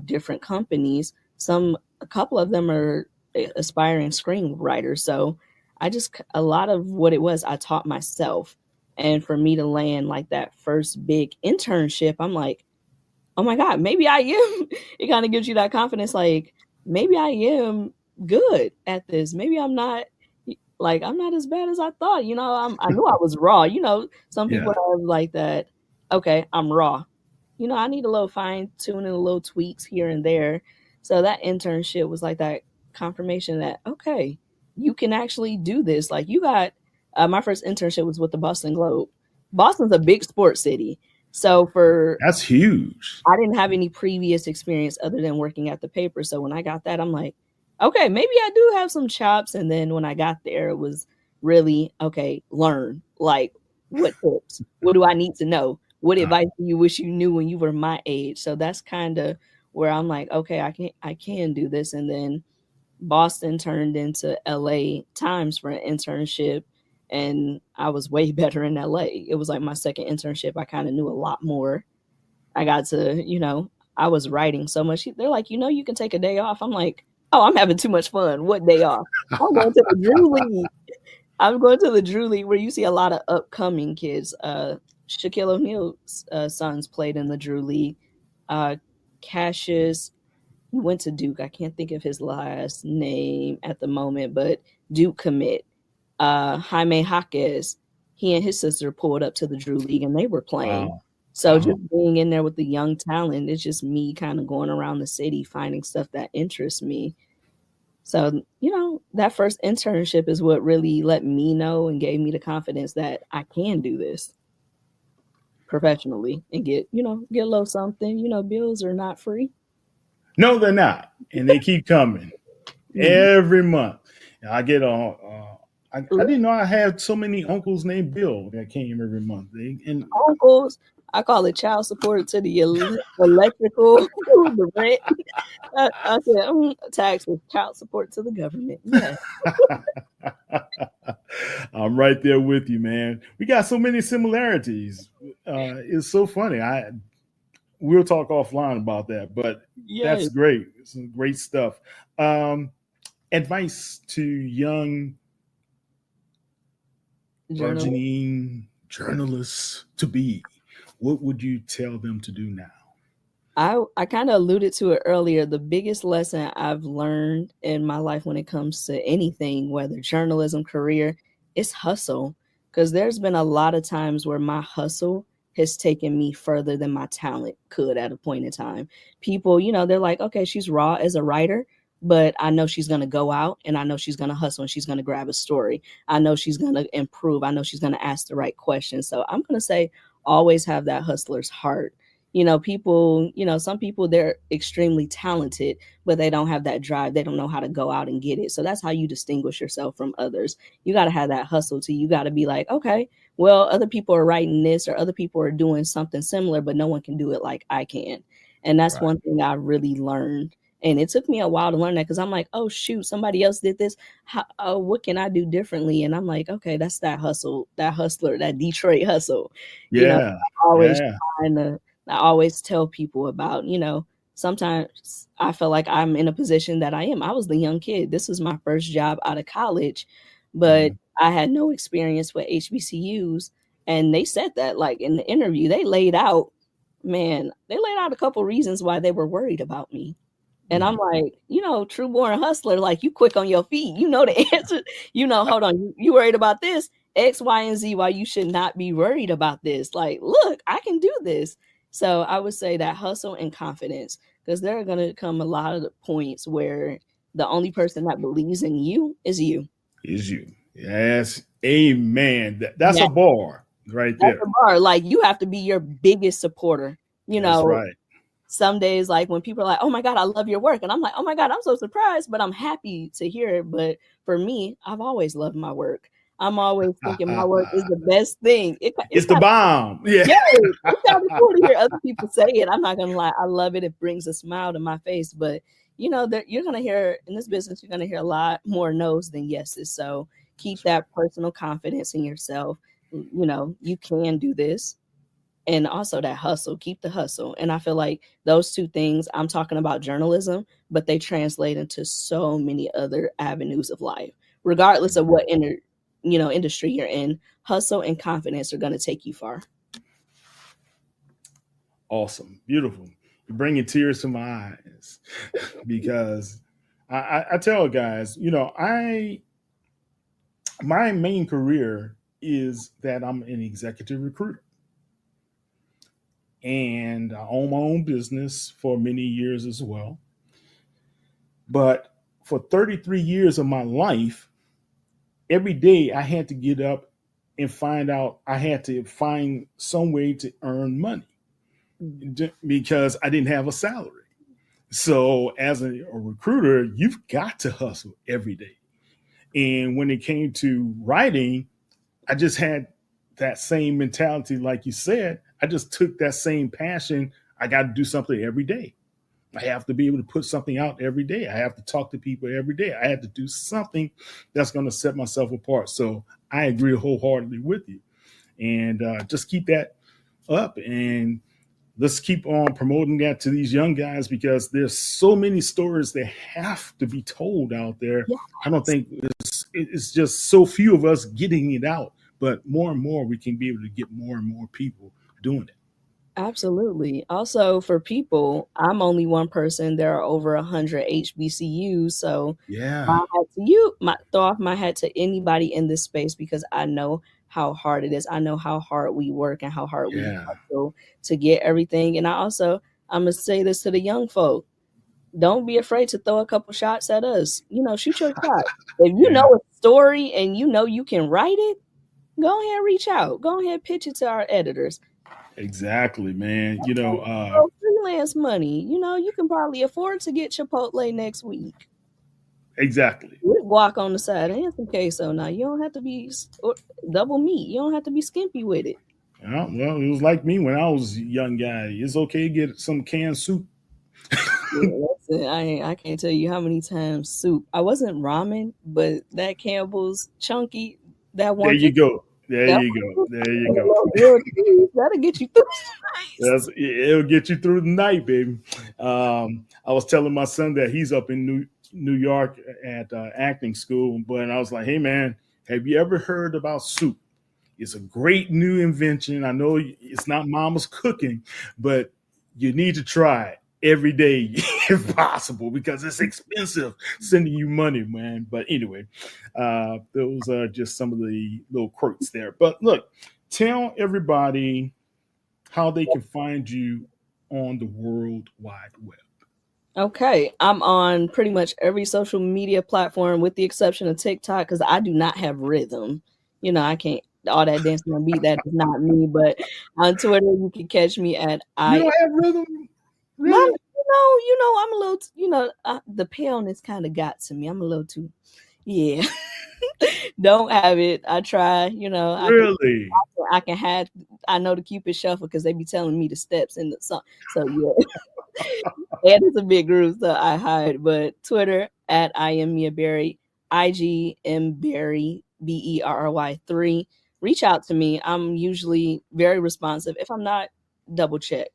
different companies. A couple of them are aspiring screenwriters. So a lot of what it was, I taught myself. And for me to land like that first big internship, I'm like, oh my God, maybe I am. It kind of gives you that confidence, like maybe I am good at this. Maybe I'm not like I'm not as bad as I thought. I knew I was raw. Some people Yeah. have like that, okay, I'm raw. I need a little fine tuning, a little tweaks here and there. So that internship was like that confirmation that, okay, you can actually do this. Like you got, my first internship was with the Boston Globe. Boston's a big sports city. So That's huge. I didn't have any previous experience other than working at the paper. So when I got that, I'm like, okay, maybe I do have some chops. And then when I got there, it was really, okay, learn. Like, what tips? What do I need to know? What advice do you wish you knew when you were my age? So that's kind of where I'm like, okay, I can do this. And then Boston turned into LA Times for an internship. And I was way better in LA. It was like my second internship. I kind of knew a lot more. I got to, I was writing so much. They're like, you can take a day off. I'm like, oh, I'm having too much fun. What day off? I'm going to the Drew League. I'm going to the Drew League where you see a lot of upcoming kids. Shaquille O'Neal's sons played in the Drew League. Cassius, he went to Duke. I can't think of his last name at the moment, but Duke commit. Jaime Jaquez, he and his sister pulled up to the Drew League and they were playing. Wow. So just being in there with the young talent, it's just me kind of going around the city, finding stuff that interests me. So, that first internship is what really let me know and gave me the confidence that I can do this professionally and get a little something. Bills are not free. No, they're not. And they keep coming every month. I get I didn't know I had so many uncles named Bill that came every month. Uncles, I call it child support to the electrical, the rent. I said, tax with child support to the government. Yeah. I'm right there with you, man. We got so many similarities. It's so funny. We'll talk offline about that, but that's great. Some great stuff. Advice to young burgeoning journalists to be. What would you tell them to do now? I kind of alluded to it earlier. The biggest lesson I've learned in my life when it comes to anything, whether journalism, career, is hustle. Because there's been a lot of times where my hustle has taken me further than my talent could at a point in time. People, they're like, okay, she's raw as a writer, but I know she's going to go out and I know she's going to hustle and she's going to grab a story. I know she's going to improve. I know she's going to ask the right questions. So I'm going to say always have that hustler's heart. People, some people, they're extremely talented, but they don't have that drive. They don't know how to go out and get it. So that's how you distinguish yourself from others. You got to have that hustle too. You got to be like, okay, well, other people are writing this or other people are doing something similar, but no one can do it like I can. And that's one thing I really learned. And it took me a while to learn that because I'm like, oh, shoot, somebody else did this. What can I do differently? And I'm like, okay, that's that hustle, that hustler, that Detroit hustle. Yeah. I always tell people about, sometimes I feel like I'm in a position that I am. I was the young kid. This was my first job out of college, but I had no experience with HBCUs. And they said that, like in the interview, they laid out a couple reasons why they were worried about me. And I'm like, true born hustler, like you quick on your feet. You know the answer. Hold on, you worried about this, X, Y, and Z, why you should not be worried about this. Like, look, I can do this. So I would say that hustle and confidence, because there are going to come a lot of the points where the only person that believes in you is you. Is you. Yes. Amen. That's a bar right there. That's a bar. Like you have to be your biggest supporter. That's right. Some days, like when people are like, oh my God, I love your work. And I'm like, oh my God, I'm so surprised, but I'm happy to hear it. But for me, I've always loved my work. I'm always thinking my work is the best thing. It's the bomb. Yeah. It's kind of cool to hear other people say it. I'm not going to lie. I love it. It brings a smile to my face. But, you're going to hear in this business, you're going to hear a lot more no's than yeses. So keep that personal confidence in yourself. You can do this. And also that hustle, keep the hustle. And I feel like those two things, I'm talking about journalism, but they translate into so many other avenues of life, regardless of what industry you're in. Hustle and confidence are going to take you far. Awesome. Beautiful. You're bringing tears to my eyes because I tell guys, my main career is that I'm an executive recruiter. And I own my own business for many years as well. But for 33 years of my life, every day I had to get up and I had to find some way to earn money because I didn't have a salary. So as a recruiter, you've got to hustle every day. And when it came to writing, I just had that same mentality, like you said. I just took that same passion. I got to do something every day. I have to be able to put something out every day. I have to talk to people every day. I have to do something that's going to set myself apart. So I agree wholeheartedly with you. And just keep that up. And let's keep on promoting that to these young guys, because there's so many stories that have to be told out there. Yeah. I don't think it's just so few of us getting it out, but more and more we can be able to get more and more people doing it. Absolutely. Also, for people, I'm only one person. There are over 100 HBCUs. So Yeah. throw off my hat to anybody in this space, because I know how hard it is. I know how hard we work and how hard we hustle to get everything. And I'm going to say this to the young folk. Don't be afraid to throw a couple shots at us. Shoot your shot. If you know a story and you can write it, go ahead, reach out. Go ahead, pitch it to our editors. Exactly, man. Freelance money. You can probably afford to get Chipotle next week. Exactly. With guac on the side and some queso. Now you don't have to be double meat. You don't have to be skimpy with it. Well, it was like me when I was a young guy. It's okay to get some canned soup. I can't tell you how many times soup. I wasn't ramen, but that Campbell's chunky. That one. There you go. There you go. That'll get you through the night. It'll get you through the night, baby. I was telling my son that he's up in New York at acting school, but I was like, hey, man, have you ever heard about soup? It's a great new invention. I know it's not mama's cooking, but you need to try it every day if possible, because it's expensive sending you money, man. But anyway, those are just some of the little quirks there. But look, tell everybody how they can find you on the World Wide Web. Okay, I'm on pretty much every social media platform with the exception of TikTok, because I do not have rhythm. I can't. All that dancing on beat, that is not me. But on Twitter, you can catch me at You don't have rhythm? Really? I'm a little, the paleness kind of got to me. I'm a little too, don't have it. I try, Really? I can have, I know the Cupid Shuffle because they be telling me the steps in the song. So, and it's a big group, so I hide. But Twitter at I am Mia Berry, IG Berry, BERRY 3. Reach out to me. I'm usually very responsive. If I'm not, double check,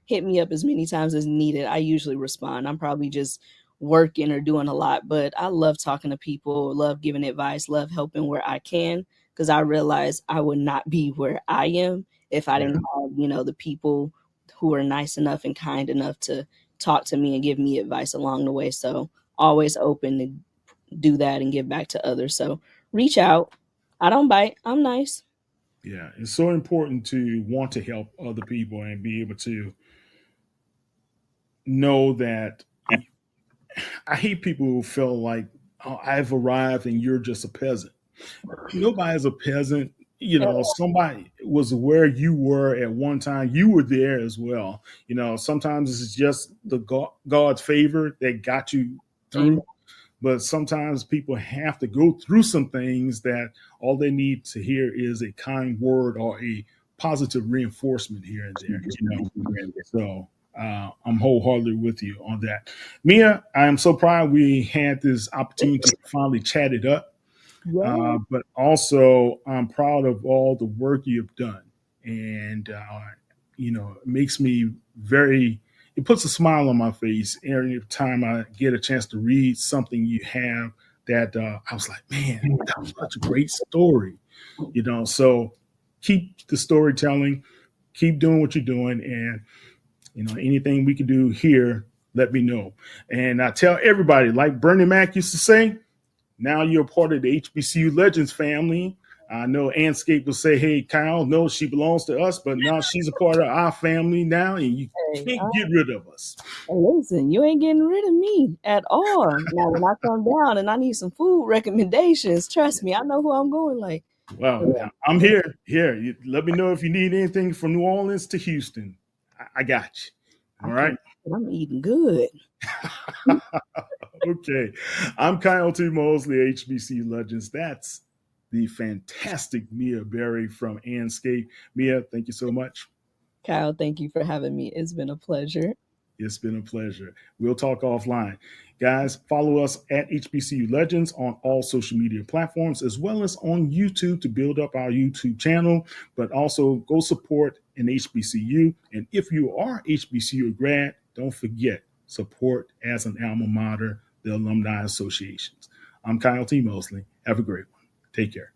hit me up as many times as needed. I usually respond. I'm probably just working or doing a lot, but I love talking to people, love giving advice, love helping where I can, because I realize I would not be where I am if I didn't have, the people who are nice enough and kind enough to talk to me and give me advice along the way. So always open to do that and give back to others. So reach out. I don't bite. I'm nice. Yeah, it's so important to want to help other people and be able to know that. I hate people who feel like, oh, I've arrived and you're just a peasant. Nobody's a peasant. Somebody was where you were at one time. You were there as well. Sometimes it's just the God's favor that got you through. But sometimes people have to go through some things that all they need to hear is a kind word or a positive reinforcement here and there. So I'm wholeheartedly with you on that. Mia, I am so proud we had this opportunity to finally chat it up. But also I'm proud of all the work you've done. And, it makes me it puts a smile on my face every time I get a chance to read something you have that I was like, man, that was such a great story, so keep the storytelling, keep doing what you're doing. And, anything we can do here, let me know. And I tell everybody, like Bernie Mac used to say, now you're a part of the HBCU Legends family. I know Anscape will say, hey, Kyle, no, she belongs to us, but now she's a part of our family now, and you can't get rid of us. Listen, you ain't getting rid of me at all. Now, when I come down and I need some food recommendations, trust me, I know who I'm going like. Well, I'm here. You let me know if you need anything from New Orleans to Houston. I got you. All right. I'm eating good. Okay. I'm Kyle T. Mosley, HBCU Legends. That's the fantastic Mia Berry from Anscape. Mia, thank you so much. Kyle, thank you for having me. It's been a pleasure. It's been a pleasure. We'll talk offline. Guys, follow us at HBCU Legends on all social media platforms, as well as on YouTube to build up our YouTube channel. But also go support an HBCU. And if you are HBCU grad, don't forget, support as an alma mater, the alumni associations. I'm Kyle T. Mosley. Have a great one. Take care.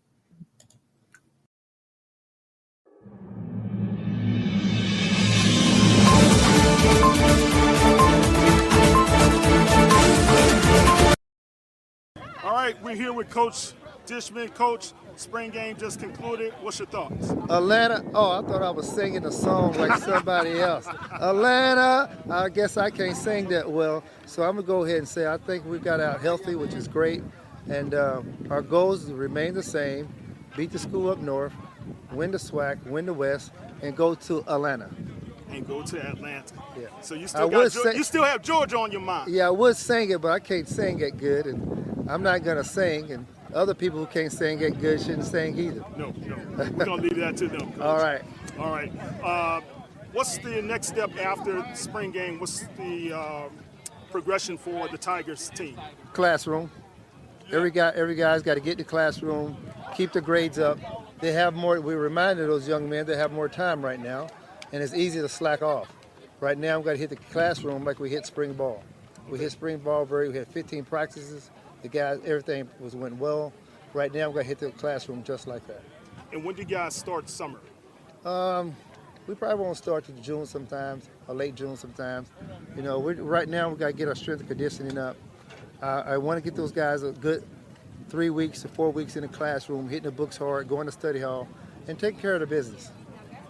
All right, we're here with Coach Dishman. Coach, spring game just concluded. What's your thoughts? Atlanta. Oh, I thought I was singing a song like somebody else. Atlanta. I guess I can't sing that well, so I'm going to go ahead and say I think we got out healthy, which is great. And our goals remain the same. Beat the school up north, win the SWAC, win the West, and go to Atlanta. And go to Atlanta. Yeah. So you still have Georgia on your mind. Yeah, I would sing it, but I can't sing it good, and I'm not gonna sing. And other people who can't sing it good shouldn't sing either. No, we're gonna leave that to them. Coach. All right. What's the next step after the spring game? What's the progression for the Tigers team? Classroom. Yeah. Every guy's got to get in the classroom, keep the grades up. They have more. We reminded those young men they have more time right now. And it's easy to slack off. Right now, we've got to hit the classroom like we hit spring ball. We hit spring ball we had 15 practices. The guys, everything went well. Right now, we've got to hit the classroom just like that. And when do you guys start summer? We probably won't start till June sometimes, or late June sometimes. You know, right now, we've got to get our strength and conditioning up. I want to get those guys a good 3 weeks to 4 weeks in the classroom, hitting the books hard, going to study hall, and taking care of the business.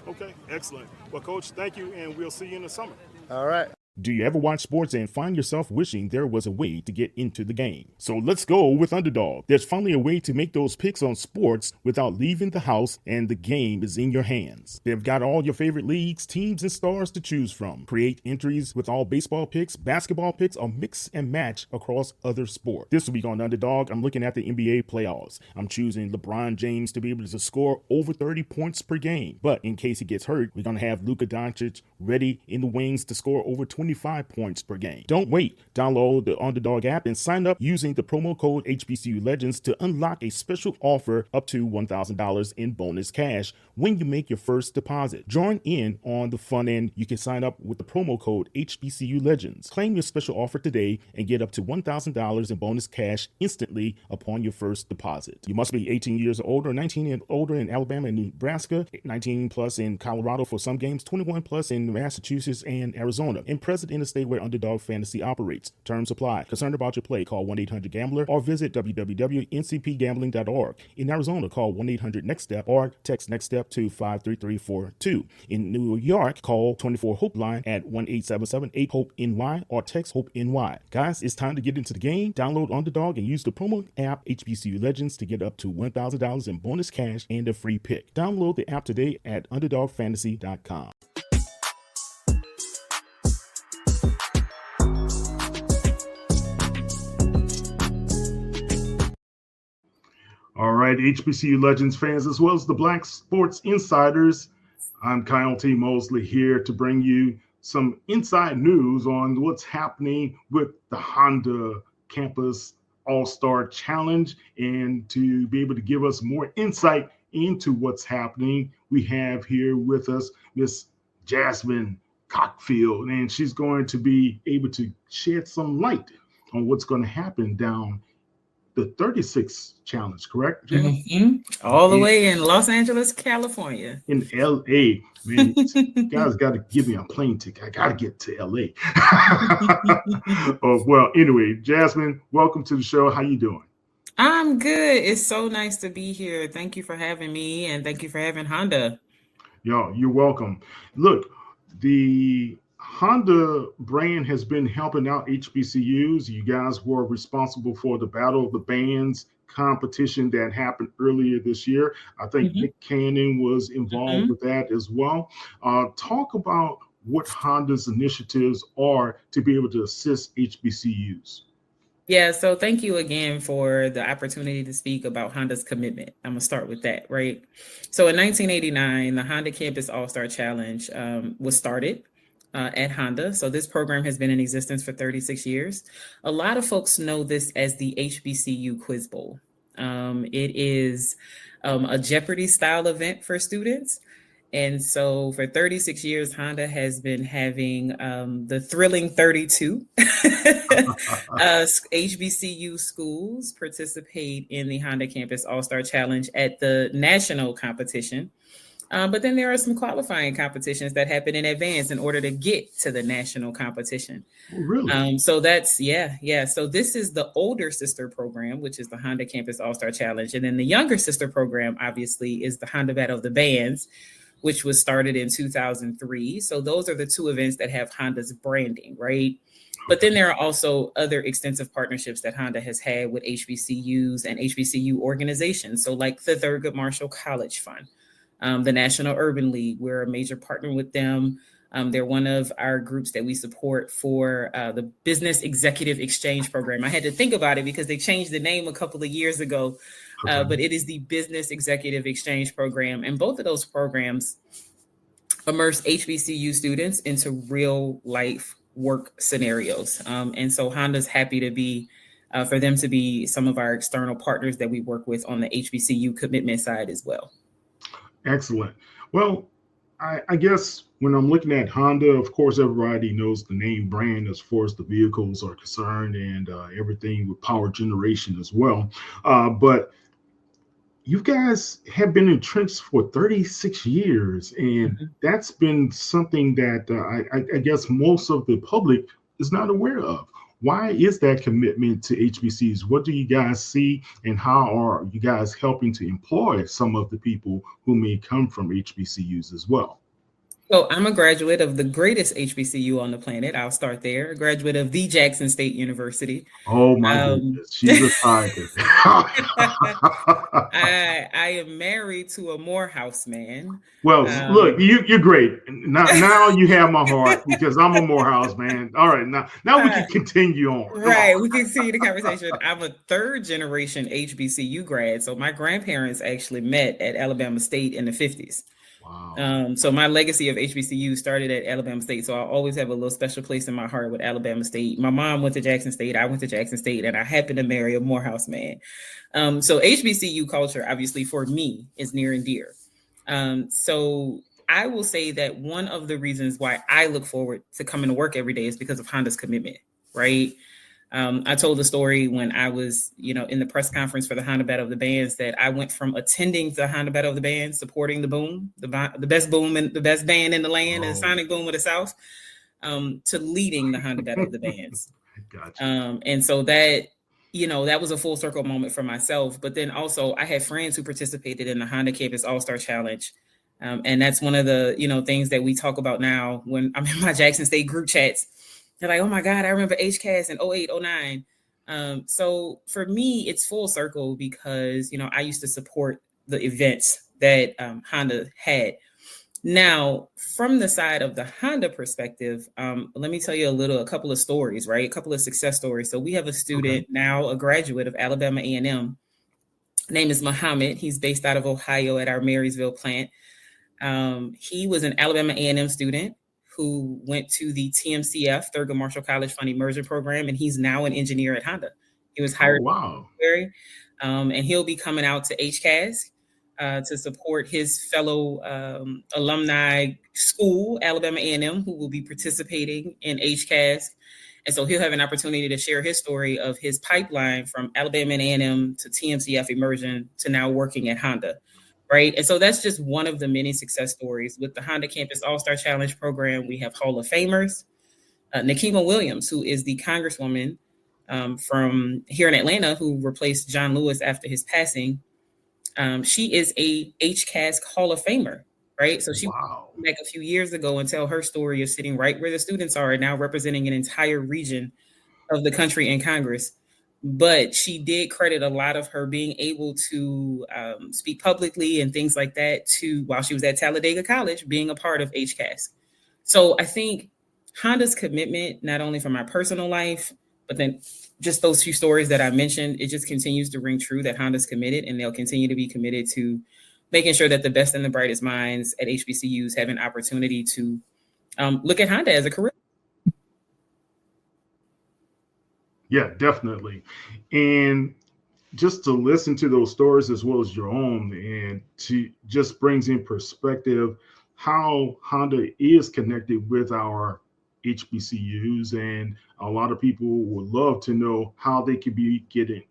Okay, excellent. Well, Coach, thank you, and we'll see you in the summer. All right. Do you ever watch sports and find yourself wishing there was a way to get into the game? So let's go with Underdog. There's finally a way to make those picks on sports without leaving the house, and the game is in your hands. They've got all your favorite leagues, teams, and stars to choose from. Create entries with all baseball picks, basketball picks, or mix and match across other sports. This week on Underdog, I'm looking at the NBA playoffs. I'm choosing LeBron James to be able to score over 30 points per game. But in case he gets hurt, we're going to have Luka Doncic ready in the wings to score over 25 points per game. Don't wait. Download the Underdog app and sign up using the promo code HBCU Legends to unlock a special offer up to $1,000 in bonus cash when you make your first deposit. Join in on the fun, and you can sign up with the promo code HBCU Legends. Claim your special offer today and get up to $1,000 in bonus cash instantly upon your first deposit. You must be 18 years or older, 19 and older in Alabama and Nebraska, 19 plus in Colorado for some games, 21 plus in Massachusetts and Arizona, and present in a state where Underdog Fantasy operates. Terms apply. Concerned about your play? Call 1-800-GAMBLER or visit www.ncpgambling.org. In Arizona, call 1-800-NEXT-STEP or text NEXT STEP to 53342. In New York, call 24-HOPE-LINE at 1-877-8-HOPE-NY or text HOPE-NY. Guys, it's time to get into the game. Download Underdog and use the promo app HBCU Legends to get up to $1,000 in bonus cash and a free pick. Download the app today at UnderdogFantasy.com. All right, HBCU Legends fans, as well as the Black Sports Insiders, I'm Kyle T. Mosley here to bring you some inside news on what's happening with the Honda Campus All-Star Challenge. And to be able to give us more insight into what's happening, we have here with us Miss Jasmine Cockfield, and she's going to be able to shed some light on what's going to happen down the 36th challenge, correct? Mm-hmm. All the way in Los Angeles, California. In LA. Man, you guys got to give me a plane ticket. I got to get to LA. Well, anyway, Jasmine, welcome to the show. How you doing? I'm good. It's so nice to be here. Thank you for having me, and thank you for having Honda. Yo, you're welcome. Look, the Honda brand has been helping out HBCUs. You guys were responsible for the Battle of the Bands competition that happened earlier this year. I think Mhm. Nick Cannon was involved Mhm. with that as well. Talk about what Honda's initiatives are to be able to assist HBCUs. Yeah, so thank you again for the opportunity to speak about Honda's commitment. I'm gonna start with that, right? So in 1989, the Honda Campus All-Star Challenge was started at Honda. So this program has been in existence for 36 years. A lot of folks know this as the HBCU Quiz Bowl. It is a Jeopardy style event for students. And so for 36 years, Honda has been having the thrilling 32 HBCU schools participate in the Honda Campus All-Star Challenge at the national competition. But then there are some qualifying competitions that happen in advance in order to get to the national competition. Oh, really? So that's, yeah. So this is the older sister program, which is the Honda Campus All-Star Challenge. And then the younger sister program, obviously, is the Honda Battle of the Bands, which was started in 2003. So those are the two events that have Honda's branding, right? But then there are also other extensive partnerships that Honda has had with HBCUs and HBCU organizations. So like the Thurgood Marshall College Fund, the National Urban League, we're a major partner with them. They're one of our groups that we support for the Business Executive Exchange Program. I had to think about it because they changed the name a couple of years ago, Okay. but it is the Business Executive Exchange Program. And both of those programs immerse HBCU students into real life work scenarios. And so Honda's happy to be, for them to be some of our external partners that we work with on the HBCU commitment side as well. Excellent. Well, I guess when I'm looking at Honda, of course, everybody knows the name brand as far as the vehicles are concerned and everything with power generation as well. But you guys have been entrenched for 36 years, and Mhm. that's been something that I guess most of the public is not aware of. Why is that commitment to HBCs? What do you guys see, and how are you guys helping to employ some of the people who may come from HBCUs as well? So I'm a graduate of the greatest HBCU on the planet. I'll start there. A graduate of the Jackson State University. Oh my Um, goodness, she's a tiger. I am married to a Morehouse man. Well, look, Um, you're great. Now you have my heart because I'm a Morehouse man. All right, now we uh, can continue on. Come on. right, we can continue the conversation. I'm a third generation HBCU grad. So my grandparents actually met at Alabama State in the 50s. Wow. So my legacy of HBCU started at Alabama State. So I always have a little special place in my heart with Alabama State. My mom went to Jackson State. I went to Jackson State, and I happened to marry a Morehouse man. So HBCU culture, obviously, for me, is near and dear. So I will say that one of the reasons why I look forward to coming to work every day is because of Honda's commitment, right? I told the story when I was, in the press conference for the Honda Battle of the Bands that I went from attending the Honda Battle of the Bands, supporting the boom, the best boom and the best band in the land, and Oh, Sonic Boom of the South, to leading the Honda Battle of the Bands. gotcha. And so that was a full circle moment for myself. But then also I had friends who participated in the Honda Campus All-Star Challenge. And that's one of the, things that we talk about now when I'm in my Jackson State group chats. They're like, oh my God, I remember HCAAS in 08, 09. So for me, it's full circle because, I used to support the events that Honda had. Now, from the side of the Honda perspective, let me tell you a couple of stories, right? A couple of success stories. So we have a Okay. student now, a graduate of Alabama A&M. Name is Muhammad. He's based out of Ohio at our Marysville plant. He was an Alabama A&M student who went to the TMCF, Thurgood Marshall College Fund Immersion Program, and he's now an engineer at Honda. He was Oh, hired wow. in January, and he'll be coming out to HCAAS to support his fellow alumni school, Alabama A&M, who will be participating in HCAAS. And so he'll have an opportunity to share his story of his pipeline from Alabama and A&M to TMCF immersion to now working at Honda. Right. And so that's just one of the many success stories. With the Honda Campus All-Star Challenge program, we have Hall of Famers, Nikema Williams, who is the Congresswoman from here in Atlanta, who replaced John Lewis after his passing. She is a HCAAS Hall of Famer, right? So she went back a few years ago and tell her story of sitting right where the students are, now representing an entire region of the country in Congress. But she did credit a lot of her being able to speak publicly and things like that to, while she was at Talladega College, being a part of HCAAS. So I think Honda's commitment, not only for my personal life, but then just those few stories that I mentioned, it just continues to ring true that Honda's committed, and they'll continue to be committed to making sure that the best and the brightest minds at HBCUs have an opportunity to look at Honda as a career. Yeah, definitely. And just to listen to those stories as well as your own, and to just brings in perspective how Honda is connected with our HBCUs, and a lot of people would love to know how they could be getting,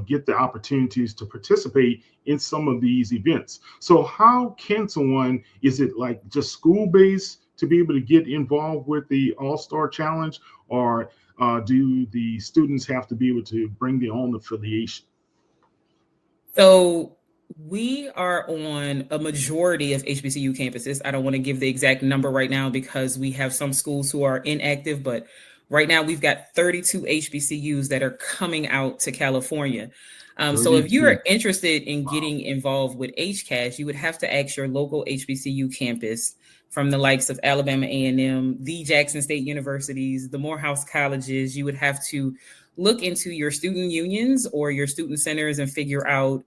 get the opportunities to participate in some of these events. So how can someone, is it like just school-based to be able to get involved with the All-Star Challenge, or do the students have to be able to bring their own affiliation? So we are on a majority of HBCU campuses. I don't want to give the exact number right now because we have some schools who are inactive, but right now we've got 32 HBCUs that are coming out to California. So if you are interested in getting involved with HCAAS, you would have to ask your local HBCU campus from the likes of Alabama A&M, the Jackson State Universities, the Morehouse colleges. You would have to look into your student unions or your student centers and figure out,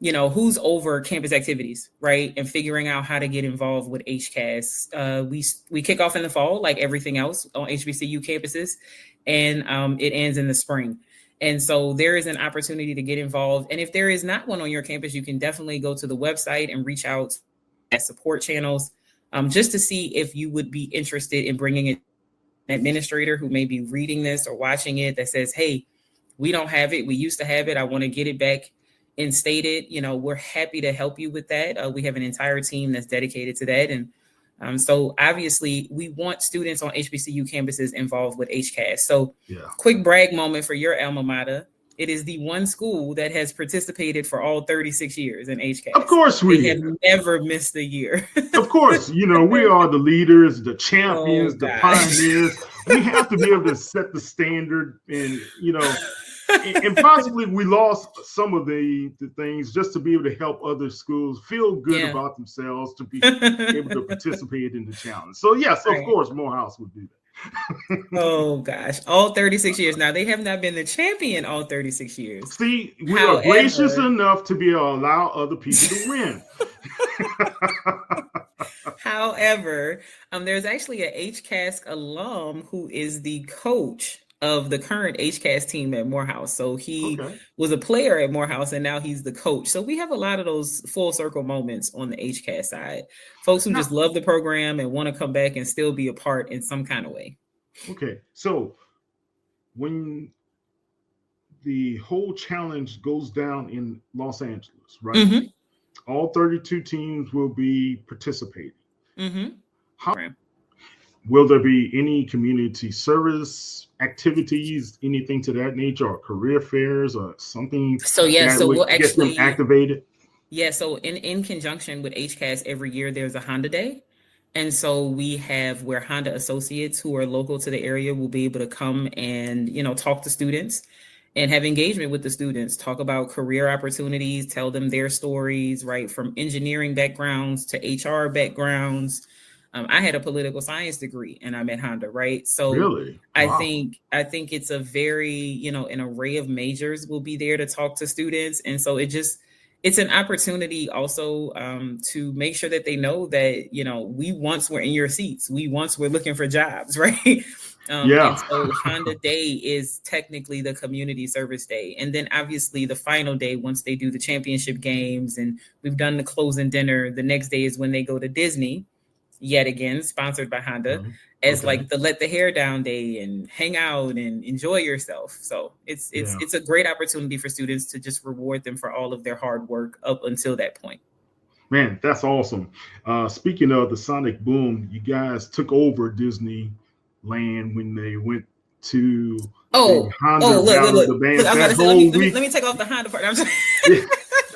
who's over campus activities, right? And figuring out how to get involved with HCAAS. We kick off in the fall, like everything else on HBCU campuses, and it ends in the spring. And so there is an opportunity to get involved. And if there is not one on your campus, you can definitely go to the website and reach out at support channels just to see if you would be interested in bringing an administrator who may be reading this or watching it that says, hey, we don't have it. We used to have it. I want to get it back instated. We're happy to help you with that. We have an entire team that's dedicated to that. And so obviously we want students on HBCU campuses involved with HCAAS. So quick brag moment for your alma mater. It is the one school that has participated for all 36 years in HCAAS. Of course we have never missed a year. Of course, we are the leaders, the champions, the pioneers. We have to be able to set the standard, and and possibly we lost some of the things just to be able to help other schools feel good about themselves, to be able to participate in the challenge. So yes, of course, Morehouse would do that. Oh gosh, all 36 years. Now they have not been the champion all 36 years. See, we are gracious enough to be able to allow other people to win. However, there's actually a HCAAS alum who is the coach of the current HCAAS team at Morehouse. So he was a player at Morehouse, and now he's the coach. So we have a lot of those full circle moments on the HCAAS side. Folks who just love the program and want to come back and still be a part in some kind of way. Okay. So when the whole challenge goes down in Los Angeles, right? Mm-hmm. All 32 teams will be participating. Mm-hmm. Will there be any community service activities, anything to that nature, or career fairs or something? So we'll get them activated. Yeah, so in conjunction with HCAAS, every year there's a Honda Day. And so we have where Honda associates who are local to the area will be able to come and, talk to students and have engagement with the students, talk about career opportunities, tell them their stories, right? From engineering backgrounds to HR backgrounds. I had a political science degree and I'm at Honda, right? So really? Wow. I think it's a very, an array of majors will be there to talk to students. And so it's an opportunity also to make sure that they know that, we once were in your seats. We once were looking for jobs, right? And so Honda Day is technically the community service day. And then obviously the final day, once they do the championship games and we've done the closing dinner, the next day is when they go to Disney, yet again, sponsored by Honda, as like the let the hair down day and hang out and enjoy yourself. So it's a great opportunity for students to just reward them for all of their hard work up until that point. Man, that's awesome. Speaking of the Sonic Boom, you guys took over Disneyland when they went to Oh, Honda look. Battle of the Look, Bands. I'm That about to say, whole let week. me take off the Honda part. I'm just...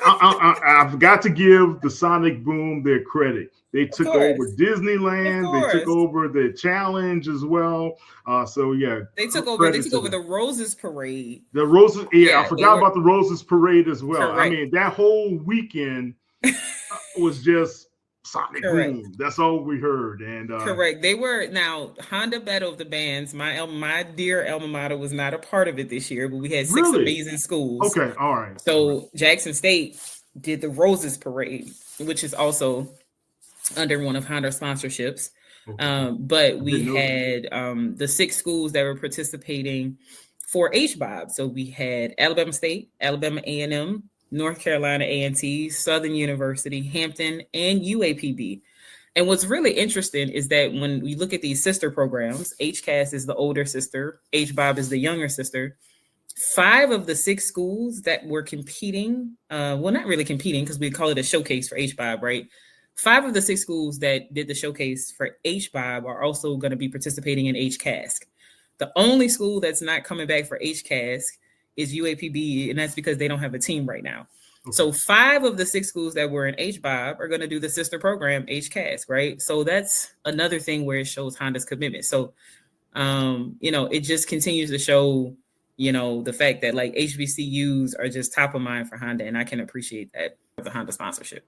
I've got to give the Sonic Boom their credit. They took over Of Disneyland. They took course. over the challenge as well. So yeah, They took over the Roses Parade. The Roses. Yeah, I forgot were... about the Roses Parade as well. Correct. I mean, that whole weekend was just Sonic Boom. That's all we heard. And correct. They were now Honda Battle of the Bands. My dear alma mater was not a part of it this year, but we had 6 amazing schools. Okay, all right. So Jackson State did the Roses Parade, which is also under one of Honda's sponsorships. Okay. But we had the 6 schools that were participating for HBOB. So we had Alabama State, Alabama A&M, North Carolina A&T, Southern University, Hampton, and UAPB. And what's really interesting is that when we look at these sister programs, HCAAS is the older sister, HBOB is the younger sister. 5 of the 6 schools that were competing, well, not really competing because we call it a showcase for HBOB, right? 5 of the 6 schools that did the showcase for HBOB are also going to be participating in HCAAS. The only school that's not coming back for HCAAS is UAPB, and that's because they don't have a team right now. Okay. So 5 of the 6 schools that were in HBOB are going to do the sister program, HCAAS, right? So that's another thing where it shows Honda's commitment. So, it just continues to show, the fact that like HBCUs are just top of mind for Honda, and I can appreciate that with the Honda sponsorship.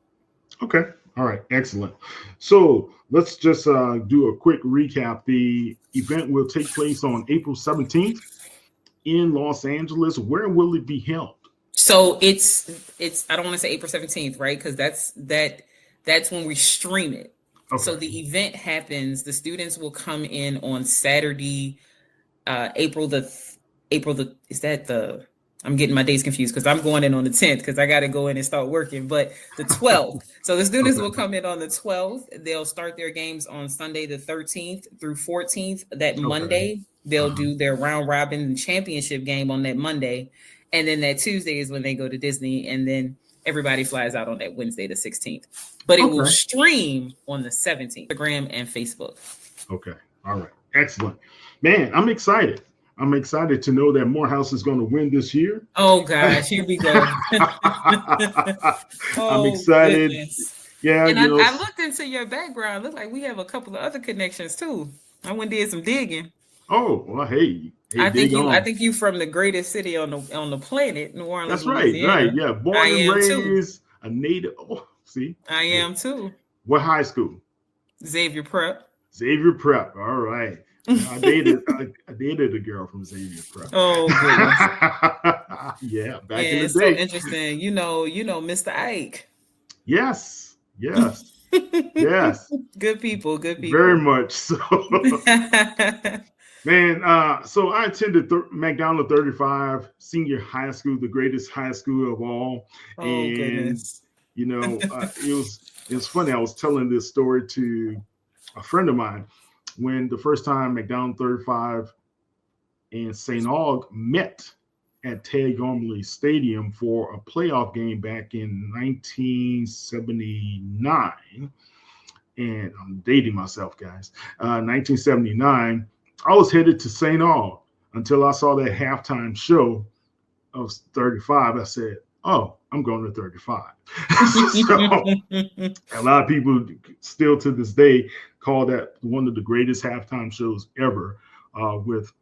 Okay. All right. Excellent. So let's just do a quick recap. The event will take place on April 17th in Los Angeles. Where will it be held? So it's I don't want to say April 17th, right? Because that's when we stream it. Okay. So the event happens. The students will come in on Saturday, I'm getting my days confused because I'm going in on the 10th because I got to go in and start working. But the 12th. So the students will come in on the 12th. They'll start their games on Sunday the 13th through 14th. That Monday, they'll do their round robin championship game on that Monday. And then that Tuesday is when they go to Disney. And then everybody flies out on that Wednesday the 16th. But it will stream on the 17th. Instagram and Facebook. Okay. All right. Excellent. Man, I'm excited. I'm excited to know that Morehouse is going to win this year. Oh, gosh. Here we go. I'm excited. Goodness. Yeah. And I looked into your background. Looked like we have a couple of other connections, too. I went and did some digging. Oh, well, hey. I think you from the greatest city on the planet, New Orleans. That's right. Louisiana. Right. Yeah. Born and raised, a native. Oh, see. I am, too. What high school? Xavier Prep. Xavier Prep. All right. I dated a girl from Xavier Prep. Oh goodness. Yeah, back in the day. So interesting. You know, Mr. Ike. Yes. Yes. Good people. Very much so. Man, so I attended McDonald 35 Senior High School, the greatest high school of all. Oh, and goodness. It was funny. I was telling this story to a friend of mine. When the first time McDonald 35 and St. Aug met at Ted Gormley Stadium for a playoff game back in 1979, and I'm dating myself, guys, 1979, I was headed to St. Aug until I saw that halftime show of 35. I said, oh, I'm going to 35. So, a lot of people still to this day call that one of the greatest halftime shows ever, with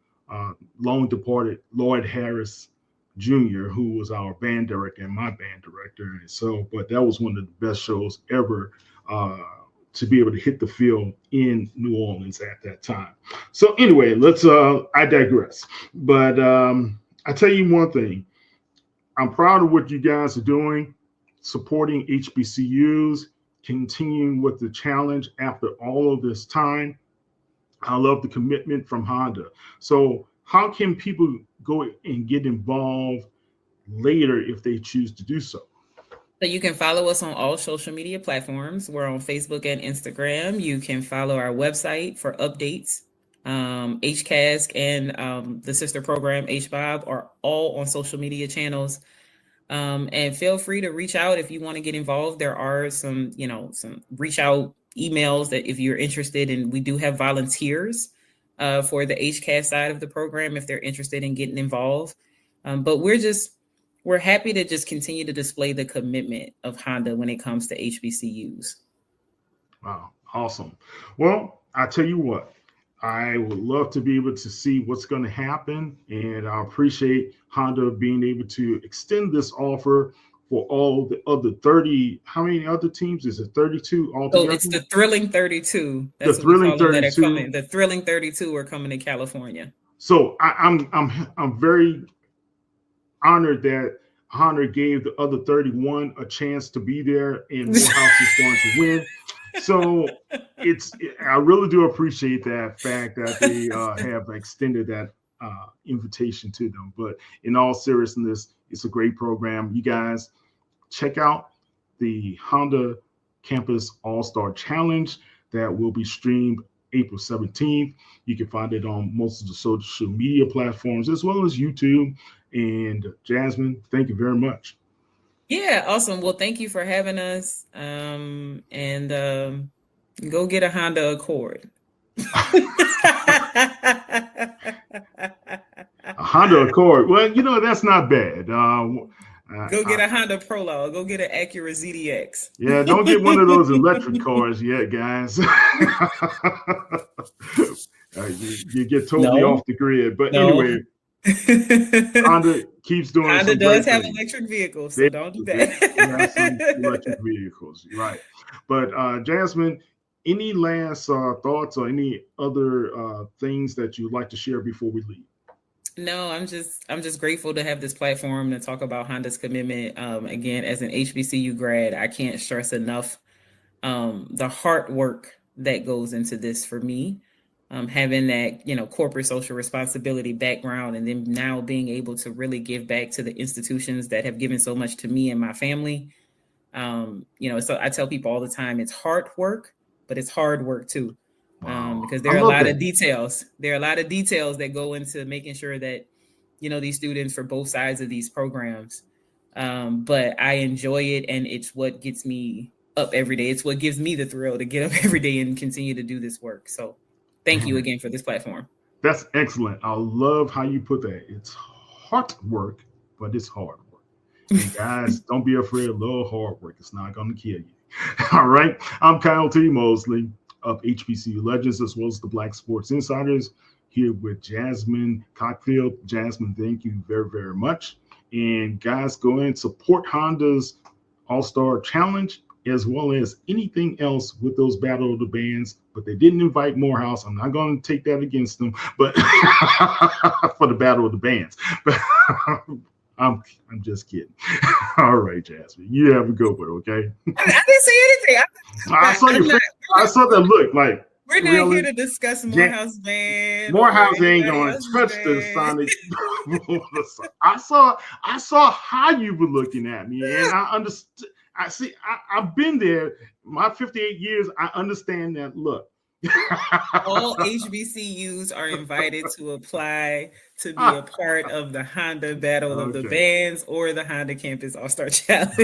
long departed Lloyd Harris Jr., who was our band director and my band director. And so, but that was one of the best shows ever to be able to hit the field in New Orleans at that time. So anyway, I digress. But I tell you one thing. I'm proud of what you guys are doing, supporting HBCUs, continuing with the challenge after all of this time. I love the commitment from Honda. So how can people go and get involved later if they choose to do so? So you can follow us on all social media platforms. We're on Facebook and Instagram. You can follow our website for updates. HCAAS and the sister program HBOB are all on social media channels. And feel free to reach out if you want to get involved. There are some reach out emails that if you're interested, and we do have volunteers for the HCAAS side of the program if they're interested in getting involved. But we're happy to just continue to display the commitment of Honda when it comes to HBCUs. Wow, awesome. Well, I tell you what, I would love to be able to see what's going to happen, and I appreciate Honda being able to extend this offer for all the other 30. How many other teams? Is it 32 altogether? So it's the Thrilling 32. That's The what we Thrilling call them that are 32. coming. The Thrilling 32 are coming to California. So I'm very honored that Honda gave the other 31 a chance to be there, and Morehouse is going to win. So I really do appreciate that fact that they have extended that invitation to them. But in all seriousness, it's a great program. You guys check out the Honda Campus All-Star Challenge that will be streamed April 17th. You can find it on most of the social media platforms as well as YouTube. And Jasmine, thank you very much. Yeah, awesome. Well, thank you for having us. And go get a Honda Accord. A Honda Accord. Well, that's not bad. Go get a Honda Prologue. Go get an Acura ZDX. Yeah, don't get one of those electric cars yet, guys. You get totally off the grid. But anyway, Honda keeps doing. Honda does have electric vehicles, so don't do that. They have some electric vehicles, right? But Jasmine, any last thoughts or any other things that you'd like to share before we leave? No, I'm just grateful to have this platform to talk about Honda's commitment. Again, as an HBCU grad, I can't stress enough the hard work that goes into this for me. Having that, corporate social responsibility background, and then now being able to really give back to the institutions that have given so much to me and my family. So I tell people all the time, it's hard work, but it's hard work too. Because there are a lot of details. There are a lot of details that go into making sure that, these students for both sides of these programs. But I enjoy it, and it's what gets me up every day. It's what gives me the thrill to get up every day and continue to do this work. So thank you again for this platform. That's excellent. I love how you put that. It's hard work, but it's hard work. And guys, don't be afraid of a little hard work. It's not going to kill you. All right. I'm Kyle T. Mosley of HBCU Legends, as well as the Black Sports Insiders, here with Jasmine Cockfield. Jasmine, thank you very, very much. And guys, go ahead and support Honda's All-Star Challenge, as well as anything else with those Battle of the Bands. But they didn't invite Morehouse. I'm not going to take that against them, but for the Battle of the Bands. But I'm just kidding. All right, Jasmine, you have a good one, okay? I didn't say anything. I saw that look like. We're not here to discuss Morehouse band. Morehouse ain't going to touch the Sonic. I saw how you were looking at me, and I understood. I've been there. My 58 years, I understand that look. All HBCUs are invited to apply to be a part of the Honda Battle of the Bands or the Honda Campus All-Star Challenge.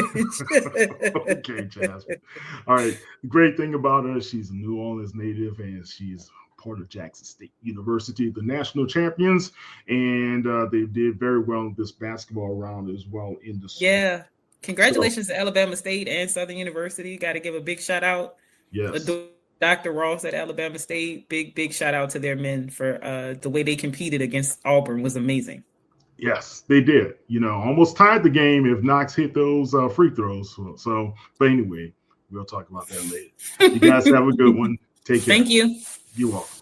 Okay, Jasmine. All right. The great thing about her, she's a New Orleans native, and she's part of Jackson State University, the national champions, and they did very well in this basketball round as well in the sport. Yeah. Congratulations to Alabama State and Southern University. Got to give a big shout out. Yes. Dr. Ross at Alabama State, big shout out to their men for the way they competed against Auburn was amazing. Yes, they did. Almost tied the game if Knox hit those free throws. So, but anyway, we'll talk about that later. You guys have a good one. Take care. Thank you. You're welcome.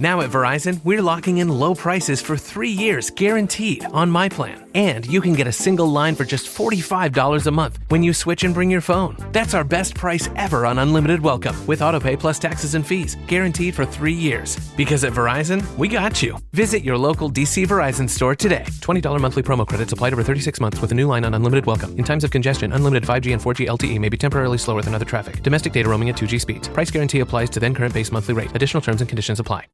Now at Verizon, we're locking in low prices for 3 years guaranteed on my plan. And you can get a single line for just $45 a month when you switch and bring your phone. That's our best price ever on unlimited welcome with autopay plus taxes and fees, guaranteed for 3 years. Because at Verizon, we got you. Visit your local DC Verizon store today. $20 monthly promo credits applied over 36 months with a new line on unlimited welcome. In times of congestion, unlimited 5G and 4G LTE may be temporarily slower than other traffic. Domestic data roaming at 2G speeds. Price guarantee applies to then current base monthly rate. Additional terms and conditions apply.